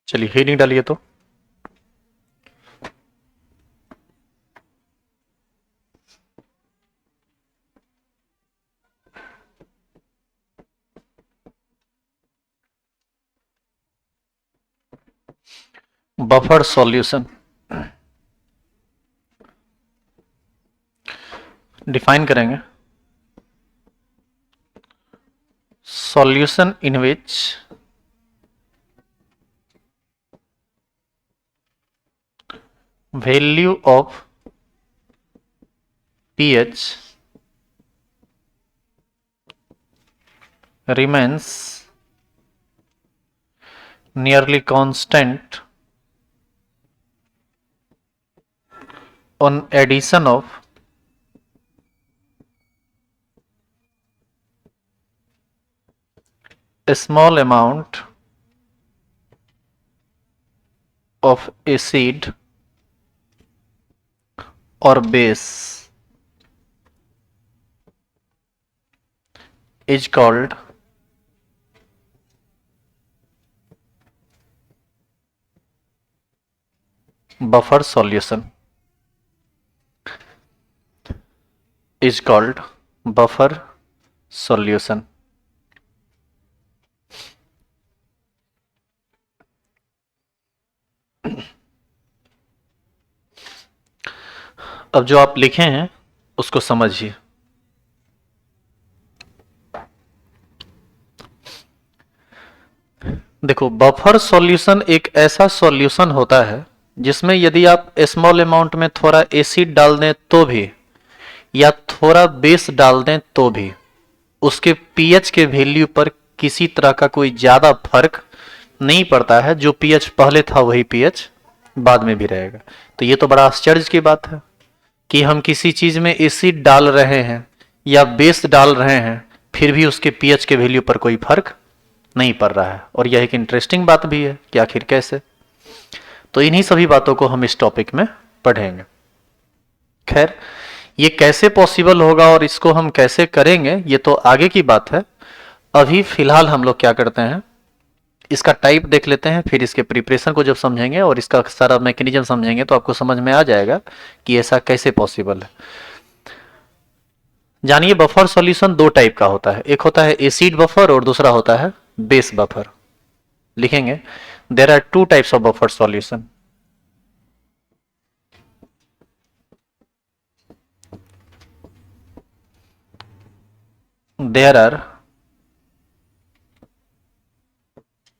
चलिए हेडिंग डालिए तो। बफर सॉल्यूशन डिफाइन करेंगे। Solution in which value of pH remains nearly constant on addition of a small amount of acid or base is called buffer solution, is called buffer solution। अब जो आप लिखे हैं उसको समझिए। देखो, बफर सॉल्यूशन एक ऐसा सॉल्यूशन होता है जिसमें यदि आप स्मॉल अमाउंट में थोड़ा एसिड डाल दें तो भी, या थोड़ा बेस डाल दें तो भी, उसके पीएच के वैल्यू पर किसी तरह का कोई ज्यादा फर्क नहीं पड़ता है। जो पीएच पहले था वही पीएच बाद में भी रहेगा। तो ये तो बड़ा आश्चर्य की बात है कि हम किसी चीज में एसिड डाल रहे हैं या बेस डाल रहे हैं, फिर भी उसके पीएच के वैल्यू पर कोई फर्क नहीं पड़ रहा है। और यह एक इंटरेस्टिंग बात भी है कि आखिर कैसे। तो इन्हीं सभी बातों को हम इस टॉपिक में पढ़ेंगे। खैर, ये कैसे पॉसिबल होगा और इसको हम कैसे करेंगे ये तो आगे की बात है। अभी फिलहाल हम लोग क्या करते हैं, इसका टाइप देख लेते हैं, फिर इसके प्रिपरेशन को जब समझेंगे और इसका सारा मैकेनिज्म समझेंगे तो आपको समझ में आ जाएगा कि ऐसा कैसे पॉसिबल है। जानिए, बफर सॉल्यूशन दो टाइप का होता है। एक होता है एसिड बफर और दूसरा होता है बेस बफर। लिखेंगे, there are two types of buffer solution. There are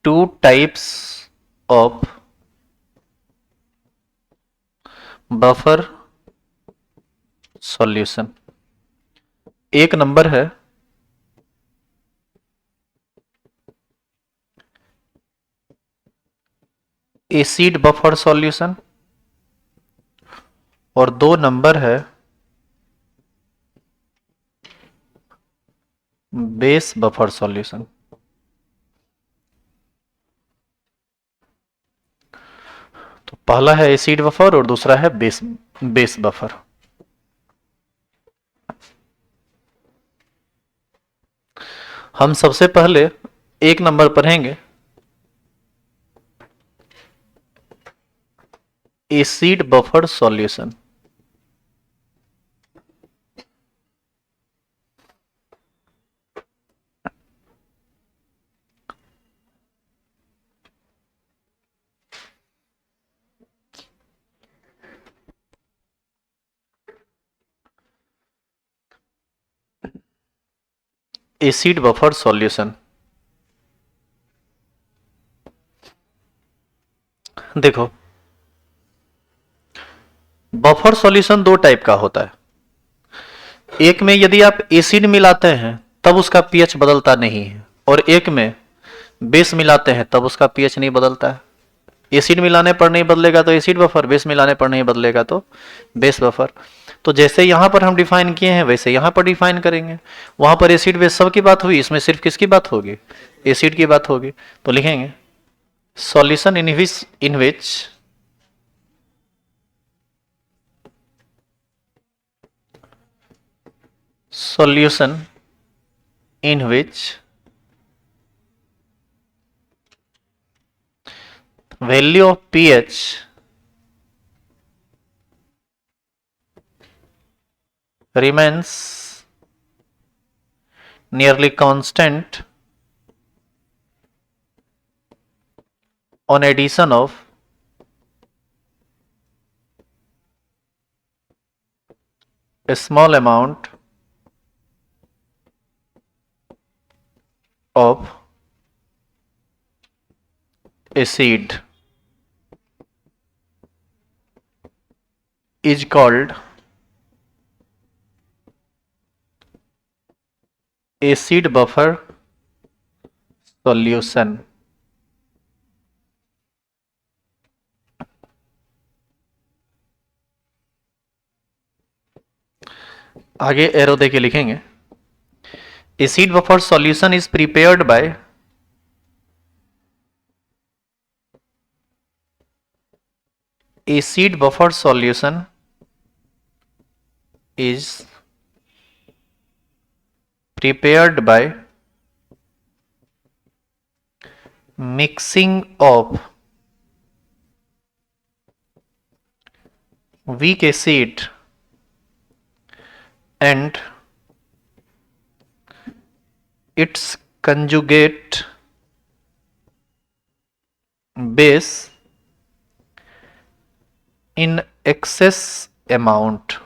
two types of buffer solution। एक नंबर है एसिड बफर सॉल्यूशन और दो नंबर है बेस बफर सॉल्यूशन। तो पहला है एसिड बफर और दूसरा है बेस बफर। हम सबसे पहले एक नंबर पढ़ेंगे acid buffer solution. Acid buffer solution, देखो, बफर सॉल्यूशन दो टाइप का होता है। एक में यदि आप एसिड मिलाते हैं तब उसका पीएच बदलता नहीं है, और एक में बेस मिलाते हैं तब उसका पीएच नहीं बदलता है। एसिड मिलाने पर नहीं बदलेगा तो एसिड बफर, बेस मिलाने पर नहीं बदलेगा तो बेस बफर। तो जैसे यहां पर हम डिफाइन किए हैं वैसे यहां पर डिफाइन करेंगे। वहां पर एसिड बेस सब की बात हुई, इसमें सिर्फ किसकी बात होगी? एसिड की बात होगी। तो लिखेंगे solution in which solution in which value of pH remains nearly constant on addition of a small amount of acid is called acid buffer solution। आगे एरो देके लिखेंगे acid buffer solution is prepared by acid buffer solution is prepared by mixing of weak acid and its conjugate base in excess amount।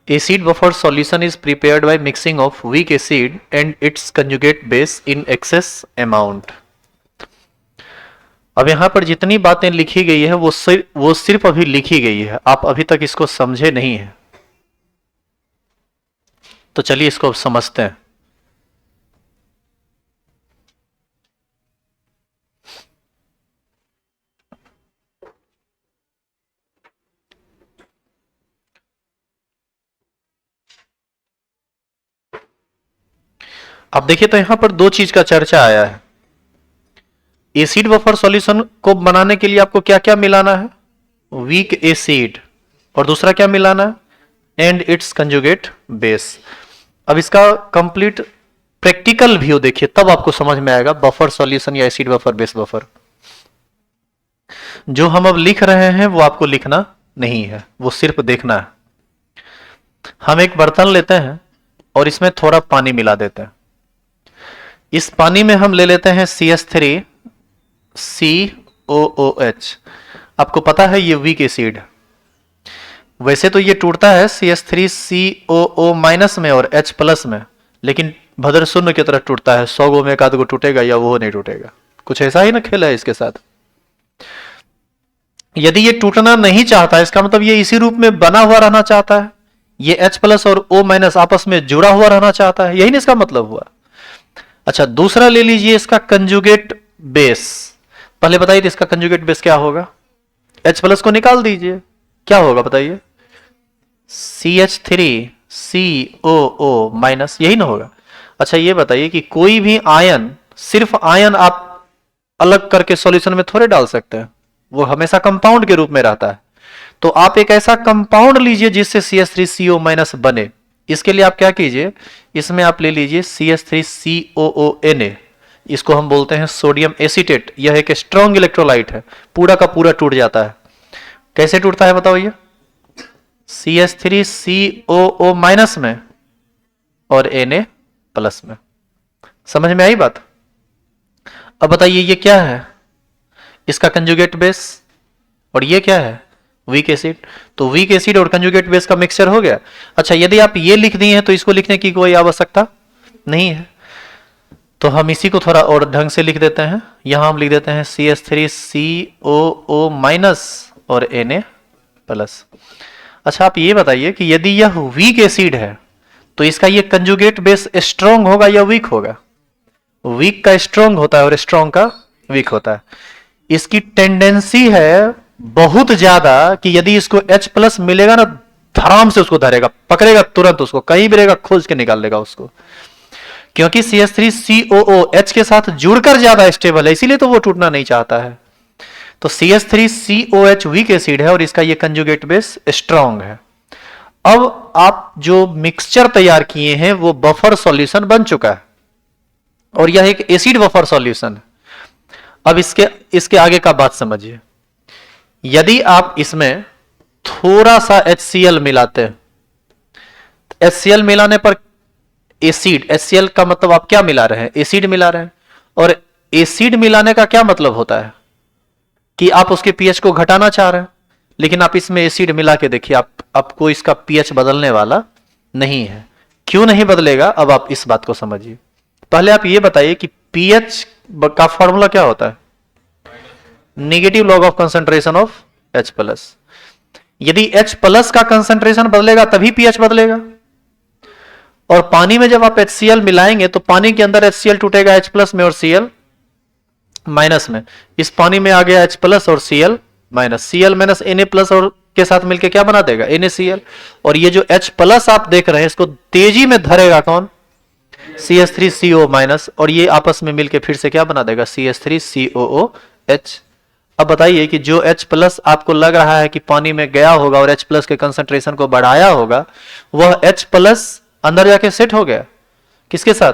Acid buffer solution is prepared by mixing of weak acid and its conjugate base in excess amount। अब यहां पर जितनी बातें लिखी गई है वो सिर्फ अभी लिखी गई है, आप अभी तक इसको समझे नहीं है। तो चलिए इसको समझते हैं। अब देखिए तो यहां पर दो चीज का चर्चा आया है। एसिड बफर सॉल्यूशन को बनाने के लिए आपको क्या क्या मिलाना है? वीक एसिड, और दूसरा क्या मिलाना है? And it's conjugate base. अब इसका कंप्लीट प्रैक्टिकल व्यू देखिए, तब आपको समझ में आएगा बफर सॉल्यूशन या एसिड बफर बेस बफर। जो हम अब लिख रहे हैं वो आपको लिखना नहीं है, वो सिर्फ देखना है। हम एक बर्तन लेते हैं और इसमें थोड़ा पानी मिला देते हैं। इस पानी में हम ले लेते हैं CH3COOH। आपको पता है ये वीक एसिड, वैसे तो ये टूटता है CH3COO माइनस में और H प्लस में, लेकिन भद्र शून्य की तरह टूटता है। 100 गो में एक आध गो टूटेगा या वो नहीं टूटेगा। कुछ ऐसा ही ना खेल है इसके साथ। यदि ये टूटना नहीं चाहता, इसका मतलब ये इसी रूप में बना हुआ रहना चाहता है। ये H प्लस और O माइनस आपस में जुड़ा हुआ रहना चाहता है, यही ना इसका मतलब हुआ। अच्छा, दूसरा ले लीजिए इसका कंजुगेट बेस। पहले बताइए इसका कंजुगेट बेस क्या होगा? H प्लस को निकाल दीजिए, क्या होगा बताइए? CH3COO माइनस, यही ना होगा। अच्छा ये बताइए कि कोई भी आयन, सिर्फ आयन आप अलग करके सॉल्यूशन में थोड़े डाल सकते हैं, वो हमेशा कंपाउंड के रूप में रहता है। तो आप एक ऐसा कंपाउंड लीजिए जिससे CH3CO माइनस बने। इसके लिए आप क्या कीजिए, इसमें आप ले लीजिए CH3COONA। इसको हम बोलते हैं सोडियम एसीटेट। यह एक स्ट्रॉन्ग इलेक्ट्रोलाइट है, पूरा का पूरा टूट जाता है। कैसे टूटता है बताओ? ये CH3COO माइनस में और Na प्लस में। समझ में आई बात? अब बताइए ये क्या है? इसका कंजुगेट बेस, और ये क्या है? Weak acid. तो वीक एसिड और कंजुगेट बेस का मिक्सचर हो गया। अच्छा, यदि आप ये लिख दिए हैं तो इसको लिखने की कोई आवश्यकता नहीं है, तो हम इसी को थोड़ा और ढंग से लिख देते हैं। यहां हम लिख देते हैं CH3COO माइनस और Na प्लस। अच्छा आप ये बताइए कि यदि यह वीक एसिड है तो इसका ये कंजुगेट बेस स्ट्रॉन्ग होगा या वीक होगा? वीक का स्ट्रॉन्ग होता है और स्ट्रॉन्ग का वीक होता है। इसकी टेंडेंसी है बहुत ज्यादा कि यदि इसको H प्लस मिलेगा ना, धराम से उसको धरेगा, पकड़ेगा तुरंत, उसको कहीं भी रहेगा खोज के निकाल लेगा उसको, क्योंकि CH3COOH के साथ जुड़कर ज्यादा स्टेबल है, इसीलिए तो वो टूटना नहीं चाहता है। तो CH3COH वीक एसिड है और इसका ये कंजुगेट बेस स्ट्रांग है। अब आप जो मिक्सचर तैयार किए हैं वो बफर सॉल्यूशन बन चुका है और यह एक एसिड बफर सॉल्यूशन है। अब इसके इसके आगे का बात समझिए। यदि आप इसमें थोड़ा सा HCl मिलाते हैं, HCl मिलाने पर एसिड, HCl का मतलब आप क्या मिला रहे हैं, एसिड मिला रहे हैं। और एसिड मिलाने का क्या मतलब होता है कि आप उसके पीएच को घटाना चाह रहे हैं, लेकिन आप इसमें एसिड मिला के देखिए, आपको इसका पीएच बदलने वाला नहीं है। क्यों नहीं बदलेगा, अब आप इस बात को समझिए। पहले आप ये बताइए कि पीएच का फॉर्मूला क्या होता है, negative log of concentration of H plus. यदि H प्लस का कंसंट्रेशन बदलेगा तभी पीएच बदलेगा। और पानी में जब आप HCl मिलाएंगे तो पानी के अंदर HCl टूटेगा H प्लस में और Cl माइनस में। इस पानी में आ गया H प्लस और Cl minus, Cl minus Na plus और के साथ मिलकर क्या बना देगा, NaCl। और ये जो H प्लस आप देख रहे हैं इसको तेजी में धरेगा कौन, CH3CO माइनस, और ये आपस में मिलकर फिर से क्या बना देगा, CH3COOH। अब बताइए कि जो H प्लस आपको लग रहा है कि पानी में गया होगा और H प्लस के कंसंट्रेशन को बढ़ाया होगा, वह H प्लस अंदर जाके सेट हो गया किसके साथ,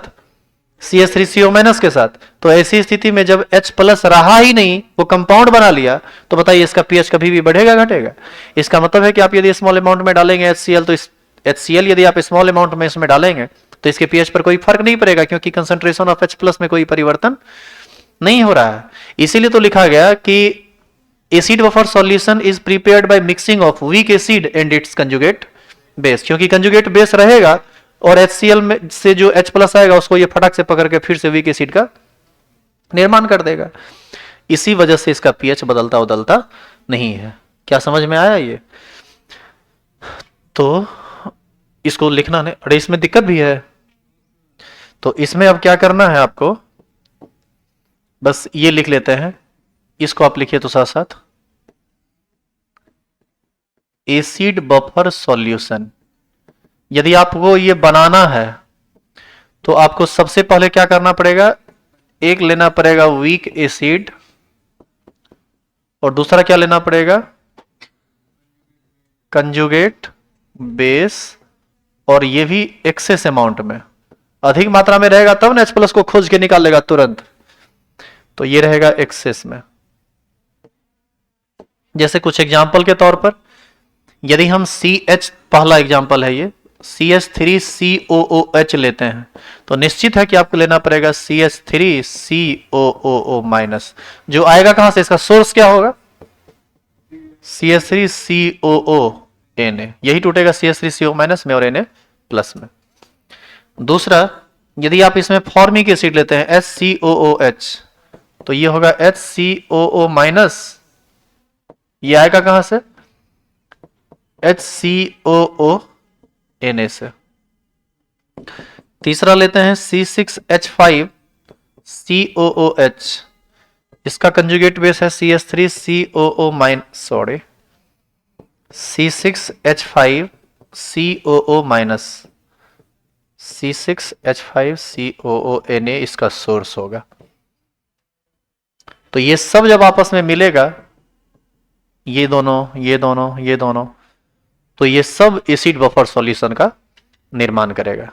CH3CO माइनस के साथ। तो ऐसी स्थिति में जब H प्लस रहा ही नहीं, वो कंपाउंड बना लिया, तो बताइए इसका पीएच कभी भी बढ़ेगा घटेगा। इसका मतलब है कि आप यदि स्मॉल अमाउंट में डालेंगे HCl, तो इस HCl यदि आप स्मॉल अमाउंट में इसमें डालेंगे तो इसके पीएच पर कोई फर्क नहीं पड़ेगा, क्योंकि कंसंट्रेशन ऑफ H प्लस में कोई परिवर्तन नहीं हो रहा है। इसीलिए तो लिखा गया कि acid buffer solution is prepared by mixing of weak acid and it's conjugate base, क्योंकि कंजुगेट बेस रहेगा और HCl में से जो H प्लस आएगा उसको ये फटाक से पकड़ के फिर से वीक एसिड का निर्माण कर देगा। इसी वजह से इसका पीएच बदलता बदलता नहीं है। क्या समझ में आया ये? तो इसको लिखना नहीं, अरे इसमें दिक्कत भी है। तो इसमें अब क्या करना है आपको, बस ये लिख लेते हैं, इसको आप लिखिए तो साथ साथ, एसिड बफर सॉल्यूशन यदि आपको ये बनाना है तो आपको सबसे पहले क्या करना पड़ेगा, एक लेना पड़ेगा वीक एसिड और दूसरा क्या लेना पड़ेगा, कंजुगेट बेस, और ये भी एक्सेस अमाउंट में, अधिक मात्रा में रहेगा तब ना H प्लस को खोज के निकाल लेगा तुरंत, तो ये रहेगा एक्सेस में। जैसे कुछ एग्जाम्पल के तौर पर यदि हम CH, पहला एग्जाम्पल है ये, CH3COOH लेते हैं तो निश्चित है कि आपको लेना पड़ेगा CH3COOO माइनस। जो आएगा कहां से, इसका सोर्स क्या होगा, CH3COO Na, यही टूटेगा CH3CO माइनस में और Na प्लस में। दूसरा, यदि आप इसमें फॉर्मिक एसिड लेते हैं HCOOH तो ये होगा HCOO माइनस, ये आएगा कहां से, HCOO Na से। तीसरा लेते हैं C6H5COOH, इसका कंजुगेट बेस है CH3COO minus, sorry C6H5COO minus, C6H5COO Na इसका सोर्स होगा। तो ये सब जब आपस में मिलेगा, ये दोनों ये दोनों ये दोनों, तो ये सब एसिड बफर सॉल्यूशन का निर्माण करेगा।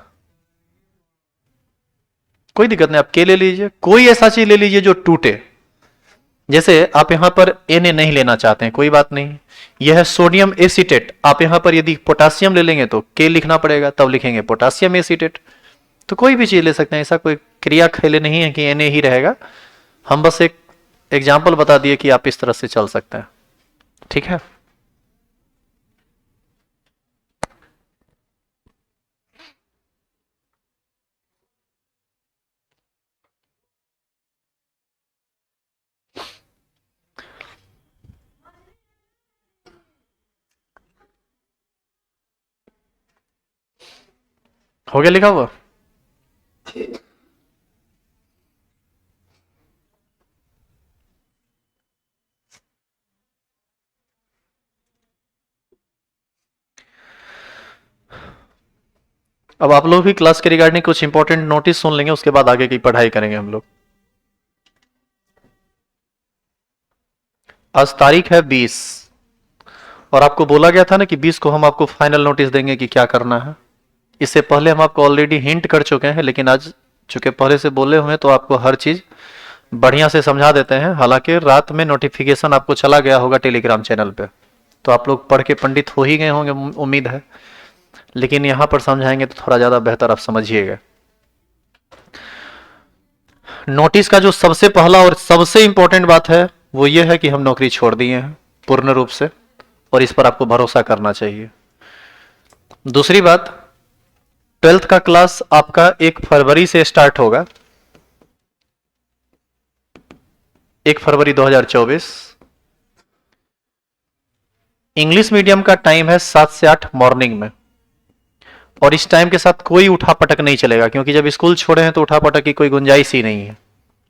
कोई दिक्कत नहीं, आप के ले लीजिए, कोई ऐसा चीज ले लीजिए जो टूटे। जैसे आप यहां पर Na नहीं लेना चाहते हैं, कोई बात नहीं, यह है सोडियम एसीटेट। आप यहां पर यदि पोटासियम ले लेंगे तो के लिखना पड़ेगा, तब लिखेंगे पोटासियम एसीटेट। तो कोई भी चीज ले सकते हैं, ऐसा कोई क्रिया खेले नहीं है कि Na ही रहेगा। हम बस एक एग्जाम्पल बता दिए कि आप इस तरह से चल सकते हैं, ठीक है। हो गया लिखा हुआ? अब आप लोग भी क्लास के रिगार्डिंग कुछ इंपॉर्टेंट नोटिस सुन लेंगे, उसके बाद आगे की पढ़ाई करेंगे हम लोग। आज तारीख है 20 और आपको बोला गया था ना कि 20 को हम आपको फाइनल नोटिस देंगे कि क्या करना है। इससे पहले हम आपको ऑलरेडी हिंट कर चुके हैं, लेकिन आज चूंकि पहले से बोले हुए हैं तो आपको हर चीज बढ़िया से समझा देते हैं। हालांकि रात में नोटिफिकेशन आपको चला गया होगा टेलीग्राम चैनल पे, तो आप लोग पढ़ के पंडित हो ही गए होंगे उम्मीद है, लेकिन यहां पर समझाएंगे तो थोड़ा ज्यादा बेहतर आप समझिएगा। नोटिस का जो सबसे पहला और सबसे इंपॉर्टेंट बात है वो ये है कि हम नौकरी छोड़ दिए हैं पूर्ण रूप से, और इस पर आपको भरोसा करना चाहिए। दूसरी बात, 12th का क्लास आपका 1 फरवरी से स्टार्ट होगा, 1 फरवरी 2024। इंग्लिश मीडियम का टाइम है 7 से 8 मॉर्निंग में, और इस टाइम के साथ कोई उठा पटक नहीं चलेगा, क्योंकि जब स्कूल छोड़े हैं तो उठा पटक की कोई गुंजाइश ही नहीं है।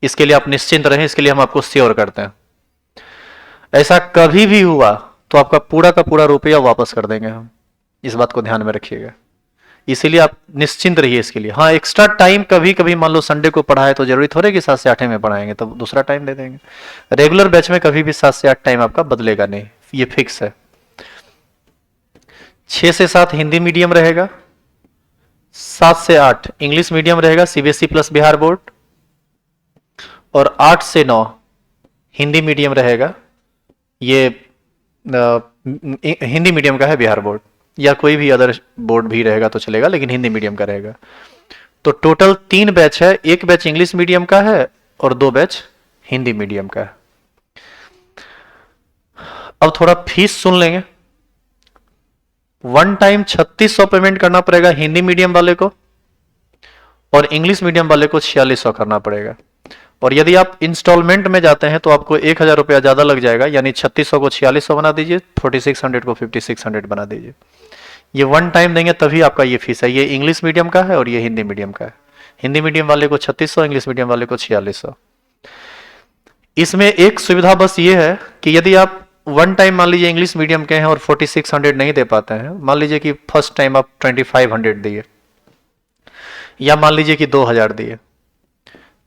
इसके लिए आप निश्चिंत रहें, इसके लिए हम आपको श्योर करते हैं। ऐसा कभी भी हुआ तो आपका पूरा का पूरा रुपया वापस कर देंगे हम, इस बात को ध्यान में रखिएगा। इसीलिए आप निश्चिंत रहिए इसके लिए। हाँ, एक्स्ट्रा टाइम कभी कभी मान लो संडे को पढ़ाए तो जरूरी थोड़े कि 7 से 8 में पढ़ाएंगे, तब दूसरा टाइम दे देंगे। रेगुलर बैच में कभी भी 7 से 8 टाइम आपका बदलेगा नहीं, ये फिक्स है। 6 से 7 हिंदी मीडियम रहेगा, 7 से 8 इंग्लिश मीडियम रहेगा सीबीएसई प्लस बिहार बोर्ड, और 8 से 9 हिंदी मीडियम रहेगा। ये हिंदी मीडियम का है बिहार बोर्ड, या कोई भी अदर बोर्ड भी रहेगा तो चलेगा, लेकिन हिंदी मीडियम का रहेगा। तो टोटल 3 बैच है, 1 बैच इंग्लिश मीडियम का है और 2 बैच हिंदी मीडियम का है। अब थोड़ा फीस सुन लेंगे। 1 टाइम 3600 पेमेंट करना पड़ेगा हिंदी मीडियम वाले को, और इंग्लिश मीडियम वाले को 4600 करना पड़ेगा। और यदि आप इंस्टॉलमेंट में जाते हैं तो आपको 1000 रुपया ज्यादा लग जाएगा, यानी 3600 को 4600 बना दीजिए, 4600 को 5600 बना दीजिए। ये 1 टाइम देंगे तभी आपका ये फीस है। ये इंग्लिश मीडियम का है और ये हिंदी मीडियम का है। हिंदी मीडियम वाले को 3600, इंग्लिश मीडियम वाले को 4600। इसमें एक सुविधा बस ये है कि यदि आप 1 टाइम मान लीजिए इंग्लिश मीडियम के हैं और 4600 नहीं दे पाते हैं, मान लीजिए कि फर्स्ट टाइम आप 2500 दिए, या मान लीजिए कि 2000 दिए,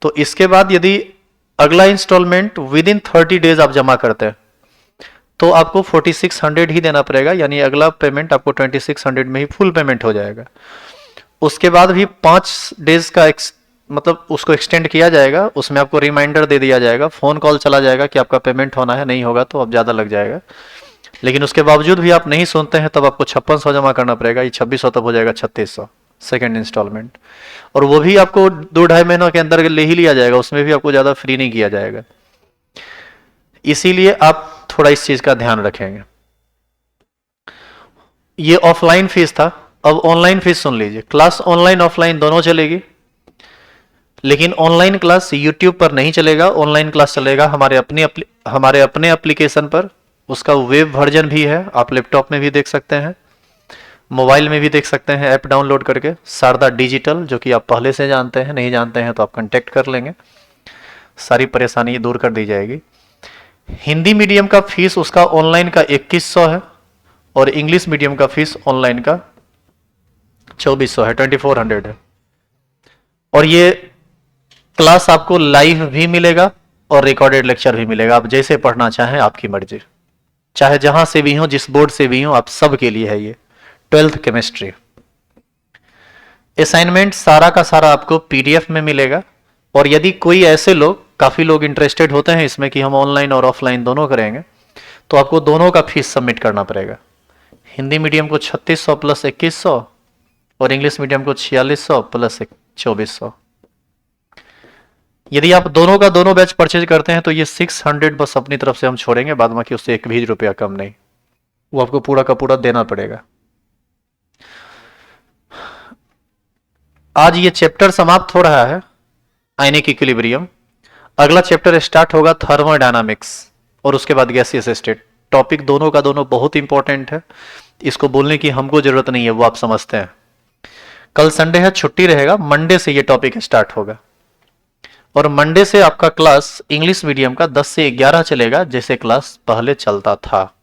तो इसके बाद यदि अगला इंस्टॉलमेंट विद इन 30 डेज आप जमा करते हैं तो आपको 4600 ही देना पड़ेगा, यानी अगला पेमेंट आपको 2600 में ही फुल पेमेंट हो जाएगा। उसके बाद भी 5 डेज का मतलब उसको एक्सटेंड किया जाएगा, उसमें आपको रिमाइंडर दे दिया जाएगा, फोन कॉल चला जाएगा कि आपका पेमेंट होना है, नहीं होगा तो अब ज्यादा लग जाएगा। लेकिन उसके बावजूद भी आप नहीं सुनते हैं तब आपको 5600 जमा करना पड़ेगा, ये 2600 तब हो जाएगा 3600 सेकेंड इंस्टॉलमेंट। और वो भी आपको 2-2.5 महीनों के अंदर ले ही लिया जाएगा, उसमें भी आपको ज्यादा फ्री नहीं किया जाएगा। इसीलिए आप थोड़ा इस चीज का ध्यान रखेंगे। ये ऑफलाइन फीस था, अब ऑनलाइन फीस सुन लीजिए। क्लास ऑनलाइन ऑफलाइन दोनों चलेगी, लेकिन ऑनलाइन क्लास यूट्यूब पर नहीं चलेगा। ऑनलाइन क्लास चलेगा हमारे अपने एप्लीकेशन पर, उसका वेब वर्जन भी है, आप लैपटॉप में भी देख सकते हैं, मोबाइल में भी देख सकते हैं ऐप डाउनलोड करके, शारदा डिजिटल, जो कि आप पहले से जानते हैं, नहीं जानते हैं तो आप कांटेक्ट कर लेंगे, सारी परेशानी दूर कर दी जाएगी। हिंदी मीडियम का फीस उसका ऑनलाइन का 2100 है, और इंग्लिश मीडियम का फीस ऑनलाइन का 2400 है, 2400 है। और ये क्लास आपको लाइव भी मिलेगा और रिकॉर्डेड लेक्चर भी मिलेगा, आप जैसे पढ़ना चाहें आपकी मर्जी, चाहे जहां से भी हो, जिस बोर्ड से भी हो, आप सब के लिए है ये 12th केमिस्ट्री। असाइनमेंट सारा का सारा आपको पीडीएफ में मिलेगा, और यदि कोई ऐसे लोग, काफी लोग इंटरेस्टेड होते हैं इसमें कि हम ऑनलाइन और ऑफलाइन दोनों करेंगे, तो आपको दोनों का फीस सबमिट करना पड़ेगा। हिंदी मीडियम को 3600 प्लस 2100, और इंग्लिश मीडियम को 4600 प्लस 2400। यदि आप दोनों का दोनों बैच परचेज करते हैं तो ये 600 बस अपनी तरफ से हम छोड़ेंगे, बाद बाकी उससे 1 भी रुपया कम नहीं, वो आपको पूरा का पूरा देना पड़ेगा। आज ये चैप्टर समाप्त हो रहा है, आयनिक इक्विलिब्रियम। अगला चैप्टर स्टार्ट होगा थर्मोडायनामिक्स, और उसके बाद गैसियस स्टेट। टॉपिक दोनों का दोनों बहुत इंपॉर्टेंट है, इसको बोलने की हमको जरूरत नहीं है, वो आप समझते हैं। कल संडे है, छुट्टी रहेगा, मंडे से ये टॉपिक स्टार्ट होगा, और मंडे से आपका क्लास इंग्लिश मीडियम का 10 से 11 चलेगा, जैसे क्लास पहले चलता था।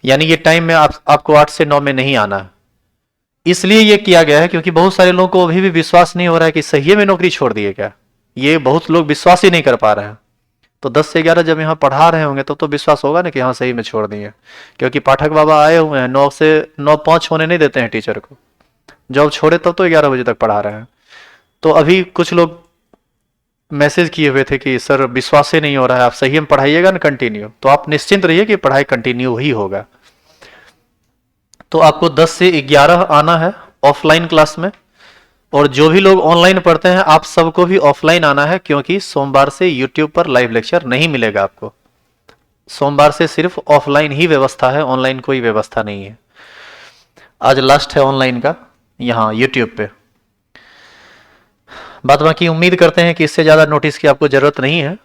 यानी ये टाइम में आपको 8 से 9 में नहीं आना है। इसलिए ये किया गया है क्योंकि बहुत सारे लोगों को अभी भी विश्वास नहीं हो रहा है कि सही में नौकरी छोड़ दिए क्या। ये बहुत लोग विश्वास ही नहीं कर पा रहे हैं। तो 10 से 11 जब यहाँ पढ़ा रहे होंगे तो विश्वास होगा ना कि हाँ सही में छोड़ दिए। क्योंकि पाठक बाबा आए हुए हैं, 9 से 9:05 होने नहीं देते हैं टीचर को। जब छोड़े तब तो 11 बजे तक पढ़ा रहे हैं। तो अभी कुछ लोग मैसेज किए हुए थे कि सर विश्वास ही नहीं हो रहा है, आप सही में पढ़ाइएगा ना कंटिन्यू। तो आप निश्चिंत रहिए कि पढ़ाई कंटिन्यू ही होगा। तो आपको 10 से 11 आना है ऑफलाइन क्लास में, और जो भी लोग ऑनलाइन पढ़ते हैं आप सबको भी ऑफलाइन आना है, क्योंकि सोमवार से यूट्यूब पर लाइव लेक्चर नहीं मिलेगा आपको। सोमवार से सिर्फ ऑफलाइन ही व्यवस्था है, ऑनलाइन कोई व्यवस्था नहीं है। आज लास्ट है ऑनलाइन का यहाँ यूट्यूब पे। बात बाकी उम्मीद करते हैं कि इससे ज़्यादा नोटिस की आपको ज़रूरत नहीं है,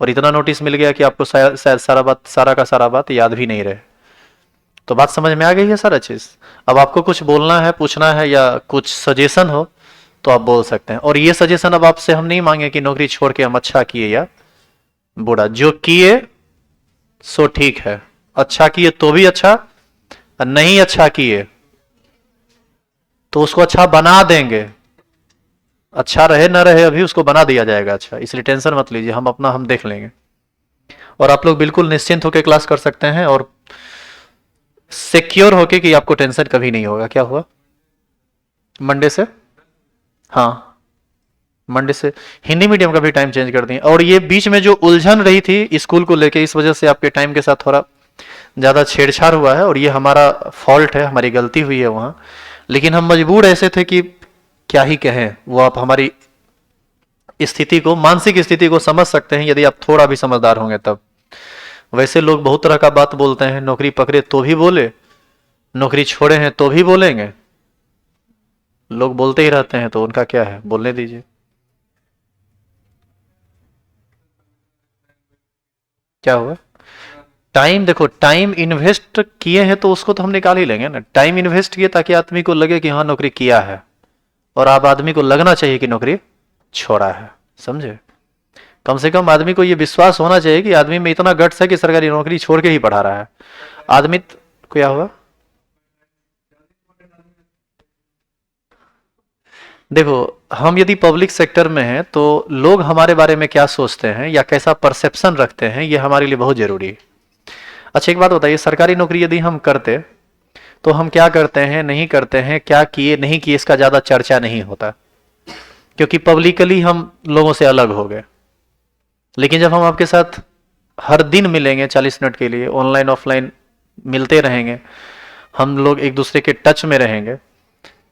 और इतना नोटिस मिल गया कि आपको शायद सारा का सारा बात याद भी नहीं रहे। तो बात समझ में आ गई है सारा चीज़। अब आपको कुछ बोलना है, पूछना है, या कुछ सजेशन हो तो आप बोल सकते हैं। और ये सजेशन अब आपसे हम नहीं मांगे कि नौकरी छोड़ के हम अच्छा किए या बुरा। जो किए सो ठीक है, अच्छा किए तो भी अच्छा, और नहीं अच्छा किए तो उसको अच्छा बना देंगे। अच्छा रहे ना रहे अभी उसको बना दिया जाएगा अच्छा, इसलिए टेंशन मत लीजिए, हम अपना हम देख लेंगे। और आप लोग बिल्कुल निश्चिंत होकर क्लास कर सकते हैं, और सिक्योर होके कि आपको टेंशन कभी नहीं होगा। क्या हुआ मंडे से? हाँ, मंडे से हिंदी मीडियम का भी टाइम चेंज कर दिए। और ये बीच में जो उलझन रही थी स्कूल को लेके, इस वजह से आपके टाइम के साथ थोड़ा ज़्यादा छेड़छाड़ हुआ है, और ये हमारा फॉल्ट है, हमारी गलती हुई है वहाँ। लेकिन हम मजबूर ऐसे थे कि क्या ही कहें। वो आप हमारी स्थिति को, मानसिक स्थिति को समझ सकते हैं यदि आप थोड़ा भी समझदार होंगे तब। वैसे लोग बहुत तरह का बात बोलते हैं, नौकरी पकड़े तो भी बोले, नौकरी छोड़े हैं तो भी बोलेंगे। लोग बोलते ही रहते हैं, तो उनका क्या है, बोलने दीजिए। क्या हुआ? टाइम, देखो टाइम इन्वेस्ट किए हैं तो उसको तो हम निकाल ही लेंगे ना। टाइम इन्वेस्ट किए ताकि आदमी को लगे कि हाँ नौकरी किया है, और अब आदमी को लगना चाहिए कि नौकरी छोड़ा है। समझे? कम से कम आदमी को यह विश्वास होना चाहिए कि आदमी में इतना गट्स है कि सरकारी नौकरी छोड़ के ही पढ़ा रहा है आदमी। क्या हुआ? देखो, हम यदि पब्लिक सेक्टर में हैं तो लोग हमारे बारे में क्या सोचते हैं या कैसा परसेप्शन रखते हैं, ये हमारे लिए बहुत जरूरी है। अच्छा एक बात बताइए, सरकारी नौकरी यदि हम करते तो हम क्या करते हैं, नहीं करते हैं, क्या किए नहीं किए, इसका ज्यादा चर्चा नहीं होता, क्योंकि पब्लिकली हम लोगों से अलग हो गए। लेकिन जब हम आपके साथ हर दिन मिलेंगे 40 मिनट के लिए, ऑनलाइन ऑफलाइन मिलते रहेंगे, हम लोग एक दूसरे के टच में रहेंगे,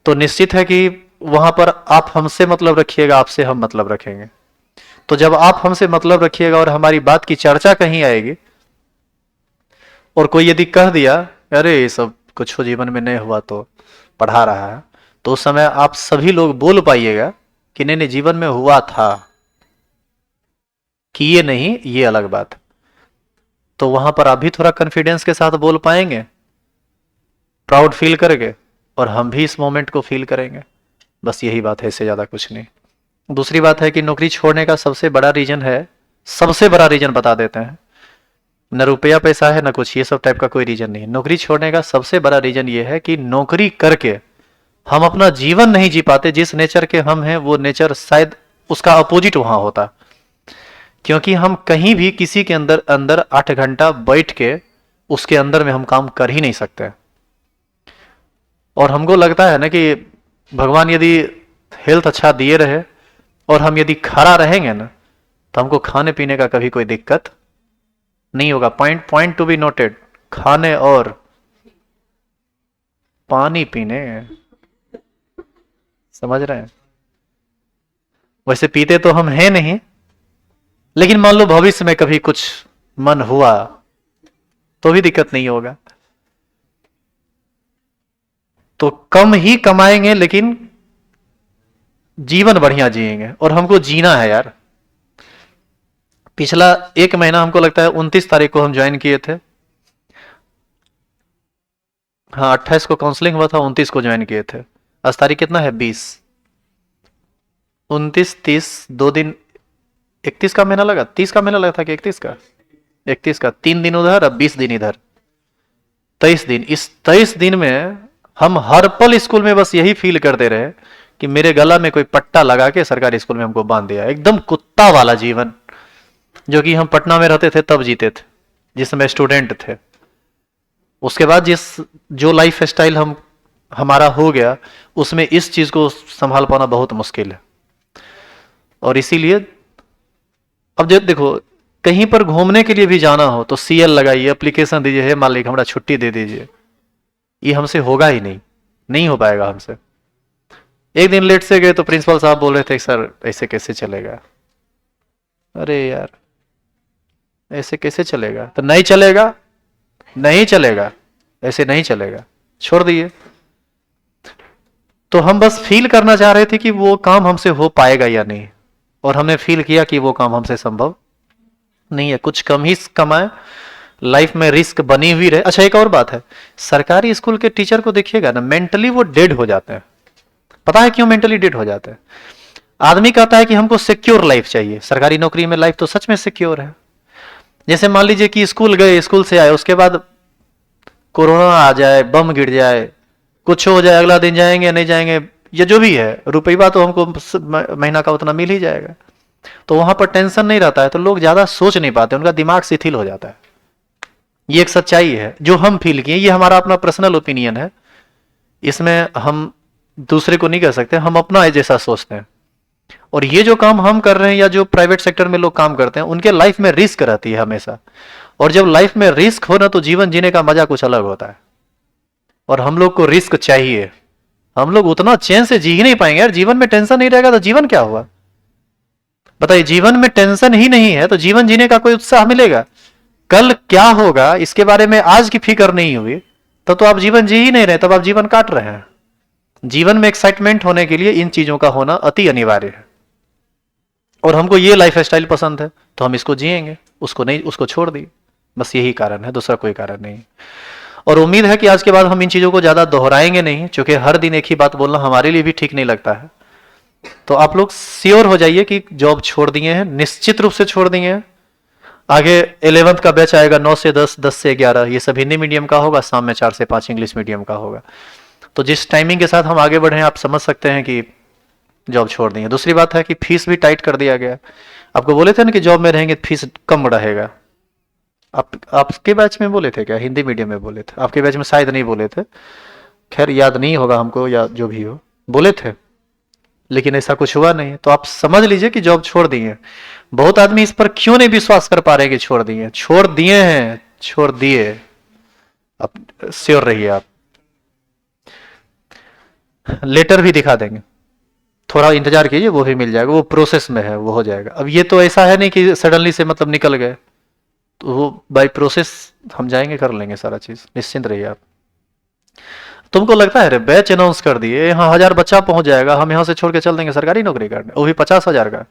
तो निश्चित है कि वहां पर आप हमसे मतलब रखिएगा, आपसे हम मतलब रखेंगे। तो जब आप हमसे मतलब रखिएगा और हमारी बात की चर्चा कहीं आएगी, और कोई यदि कह दिया अरे ये सब कुछ जीवन में नहीं हुआ तो पढ़ा रहा है, तो उस समय आप सभी लोग बोल पाइएगा कि नहीं नहीं जीवन में हुआ था, किए नहीं, ये अलग बात। तो वहां पर आप भी थोड़ा कॉन्फिडेंस के साथ बोल पाएंगे, प्राउड फील करके, और हम भी इस मोमेंट को फील करेंगे। बस यही बात है, इससे ज्यादा कुछ नहीं। दूसरी बात है कि नौकरी छोड़ने का सबसे बड़ा रीजन है, सबसे बड़ा रीजन बता देते हैं, न रुपया पैसा है न कुछ, ये सब टाइप का कोई रीजन नहीं है। नौकरी छोड़ने का सबसे बड़ा रीजन ये है कि नौकरी करके हम अपना जीवन नहीं जी पाते। जिस नेचर के हम हैं वो नेचर शायद उसका अपोजिट वहां होता, क्योंकि हम कहीं भी किसी के अंदर अंदर 8 घंटा बैठ के उसके अंदर में हम काम कर ही नहीं सकते। और हमको लगता है ना कि भगवान यदि हेल्थ अच्छा दिए रहे और हम यदि खड़ा रहेंगे ना, तो हमको खाने पीने का कभी कोई दिक्कत नहीं होगा। पॉइंट टू बी नोटेड, खाने और पानी पीने, समझ रहे हैं? वैसे पीते तो हम हैं नहीं, लेकिन मान लो भविष्य में कभी कुछ मन हुआ तो भी दिक्कत नहीं होगा। तो कम ही कमाएंगे लेकिन जीवन बढ़िया जिएंगे, और हमको जीना है यार। पिछला 1 महीना हमको लगता है 29 तारीख को हम ज्वाइन किए थे। हाँ 28 को काउंसलिंग हुआ था, 29 को ज्वाइन किए थे। आज तारीख कितना है? 20, 29, 30, 2 दिन, 31 का महीना लगा, 30 का महीना लगा था कि 31 का? 31 का, 3 दिन उधर, अब 20 दिन इधर, 23 दिन। इस 23 दिन में हम हर पल स्कूल में बस यही फील करते रहे कि मेरे गला में कोई पट्टा लगा के सरकारी स्कूल में हमको बांध दिया, एकदम कुत्ता वाला जीवन जो कि हम पटना में रहते थे तब जीते थे, जिस समय स्टूडेंट थे। उसके बाद जो लाइफ स्टाइल हमारा हो गया, उसमें इस चीज को संभाल पाना बहुत मुश्किल है। और इसीलिए अब जब देखो कहीं पर घूमने के लिए भी जाना हो तो सीएल लगाइए, एप्लीकेशन दीजिए, हे मालिक हमारा छुट्टी दे दीजिए, ये हमसे होगा ही नहीं, नहीं हो पाएगा हमसे। एक दिन लेट से गए तो प्रिंसिपल साहब बोल रहे थे सर ऐसे कैसे चलेगा। अरे यार ऐसे कैसे चलेगा, तो नहीं चलेगा, नहीं चलेगा, ऐसे नहीं चलेगा, छोड़ दिए। तो हम बस फील करना चाह रहे थे कि वो काम हमसे हो पाएगा या नहीं, और हमने फील किया कि वो काम हमसे संभव नहीं है। कुछ कम ही कमाए, लाइफ में रिस्क बनी हुई रहे। अच्छा एक और बात है, सरकारी स्कूल के टीचर को देखिएगा ना, मेंटली वो डेड हो जाते हैं। पता है क्यों मेंटली डेड हो जाते हैं? आदमी कहता है कि हमको सिक्योर लाइफ चाहिए, सरकारी नौकरी में लाइफ तो सच में सिक्योर है। जैसे मान लीजिए कि स्कूल गए, स्कूल से आए, उसके बाद कोरोना आ जाए, बम गिर जाए, कुछ हो जाए, अगला दिन जाएंगे नहीं जाएंगे, या जो भी है, रुपया तो हमको महीना का उतना मिल ही जाएगा, तो वहां पर टेंशन नहीं रहता है, तो लोग ज्यादा सोच नहीं पाते, उनका दिमाग शिथिल हो जाता है। ये एक सच्चाई है जो हम फील किए, ये हमारा अपना पर्सनल ओपिनियन है, इसमें हम दूसरे को नहीं कह सकते, हम अपना जैसा सोचते हैं। और ये जो काम हम कर रहे हैं या जो प्राइवेट सेक्टर में लोग काम करते हैं, उनके लाइफ में रिस्क रहती है हमेशा, और जब लाइफ में रिस्क हो ना तो जीवन जीने का मजा कुछ अलग होता है। और हम लोग को रिस्क चाहिए, हम लोग उतना चैन से जी ही नहीं पाएंगे यार। जीवन में टेंशन नहीं रहेगा तो जीवन क्या हुआ बताइए? जीवन में टेंशन ही नहीं है तो जीवन जीने का कोई उत्साह मिलेगा? कल क्या होगा इसके बारे में आज की फिक्र नहीं हुई तो आप जीवन जी ही नहीं रहे, तब आप जीवन काट रहे हैं। जीवन में एक्साइटमेंट होने के लिए इन चीजों का होना अति अनिवार्य है, और हमको ये लाइफ स्टाइल पसंद है तो हम इसको जिएंगे, उसको नहीं, उसको छोड़ दिए, बस यही कारण है, दूसरा कोई कारण नहीं। और उम्मीद है कि आज के बाद हम इन चीजों को ज्यादा दोहराएंगे नहीं, क्योंकि हर दिन एक ही बात बोलना हमारे लिए भी ठीक नहीं लगता है। तो आप लोग श्योर हो जाइए कि जॉब छोड़ दिए हैं, निश्चित रूप से छोड़ दिए हैं। आगे 11th का बैच आएगा 9 से 10, 10 से 11, ये सब हिंदी मीडियम का होगा, शाम में 4 से 5 इंग्लिश मीडियम का होगा। तो जिस टाइमिंग के साथ हम आगे बढ़े हैं आप समझ सकते हैं कि जॉब छोड़ दी है। दूसरी बात है कि फीस भी टाइट कर दिया गया। आपको बोले थे ना कि जॉब में रहेंगे फीस कम रहेगा, आपके बैच में बोले थे क्या? हिंदी मीडियम में बोले थे, आपके बैच में शायद नहीं बोले थे, खैर याद नहीं होगा हमको, या जो भी हो बोले थे, लेकिन ऐसा कुछ हुआ नहीं। तो आप समझ लीजिए कि जॉब छोड़ दिए। बहुत आदमी इस पर क्यों नहीं विश्वास कर पा रहे कि छोड़ दिए? छोड़ दिए हैं, छोड़ दिए, आप श्योर रहिए। आप लेटर भी दिखा देंगे, थोड़ा इंतजार कीजिए, वो भी मिल जाएगा, वो प्रोसेस में है, वो हो जाएगा। अब ये तो ऐसा है नहीं कि सडनली से मतलब निकल गए, तो वो बाय प्रोसेस हम जाएंगे, कर लेंगे सारा चीज, निश्चिंत रहिए आप। तुमको लगता है रे बैच अनाउंस कर दिए, यहाँ 1000 बच्चा पहुंच जाएगा, हम यहाँ से छोड़ के चल देंगे सरकारी नौकरी करने, वो भी 50,000 का।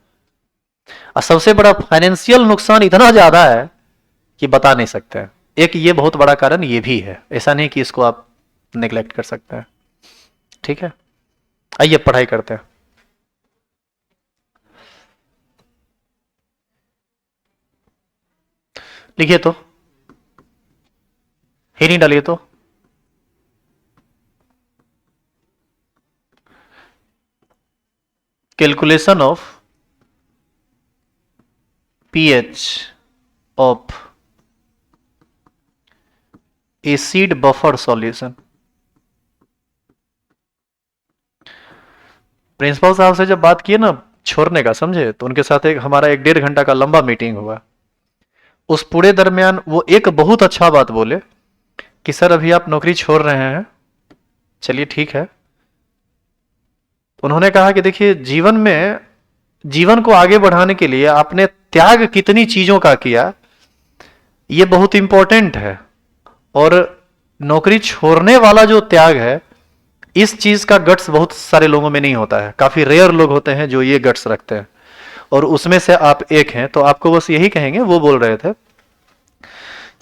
और सबसे बड़ा फाइनेंशियल नुकसान इतना ज्यादा है कि बता नहीं सकते हैं। एक ये बहुत बड़ा कारण ये भी है, ऐसा नहीं कि इसको आप निगलेक्ट कर सकते हैं। ठीक है, आइए पढ़ाई करते हैं। लिखिए तो, ही नहीं डालिए तो। Calculation of pH of acid buffer solution। Principal साहब से जब बात किए ना छोड़ने का, समझे, तो उनके साथ हमारा 1-1.5 घंटा का लंबा मीटिंग हुआ। उस पूरे दरमियान वो एक बहुत अच्छा बात बोले कि सर अभी आप नौकरी छोड़ रहे हैं, चलिए ठीक है। उन्होंने कहा कि देखिए जीवन में, जीवन को आगे बढ़ाने के लिए आपने त्याग कितनी चीजों का किया, ये बहुत इंपॉर्टेंट है। और नौकरी छोड़ने वाला जो त्याग है, इस चीज का गट्स बहुत सारे लोगों में नहीं होता है, काफी रेयर लोग होते हैं जो ये गट्स रखते हैं, और उसमें से आप एक हैं। तो आपको बस यही कहेंगे, वो बोल रहे थे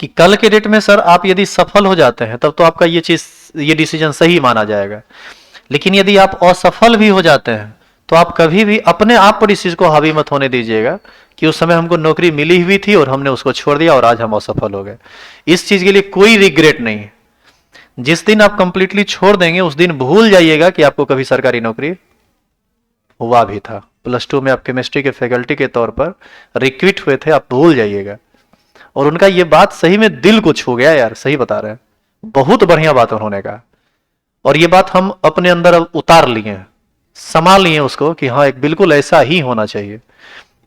कि कल के डेट में सर आप यदि सफल हो जाते हैं तब तो आपका ये चीज, ये डिसीजन सही माना जाएगा, लेकिन यदि आप असफल भी हो जाते हैं तो आप कभी भी अपने आप पर इस चीज को हावी मत होने दीजिएगा कि उस समय हमको नौकरी मिली हुई थी और हमने उसको छोड़ दिया और आज हम असफल हो गए। इस चीज के लिए कोई रिग्रेट नहीं है। जिस दिन आप कंप्लीटली छोड़ देंगे उस दिन भूल जाइएगा कि आपको कभी सरकारी नौकरी हुआ भी था। +2 में आप केमिस्ट्री के फैकल्टी के तौर पर रिक्रूट हुए थे, आप भूल जाइएगा। और उनका ये बात सही में दिल को छू गया यार, सही बता रहे हैं, बहुत बढ़िया बात उन्होंने कहा। और ये बात हम अपने अंदर अब उतार लिए, संभाल लिए उसको कि हाँ एक बिल्कुल ऐसा ही होना चाहिए।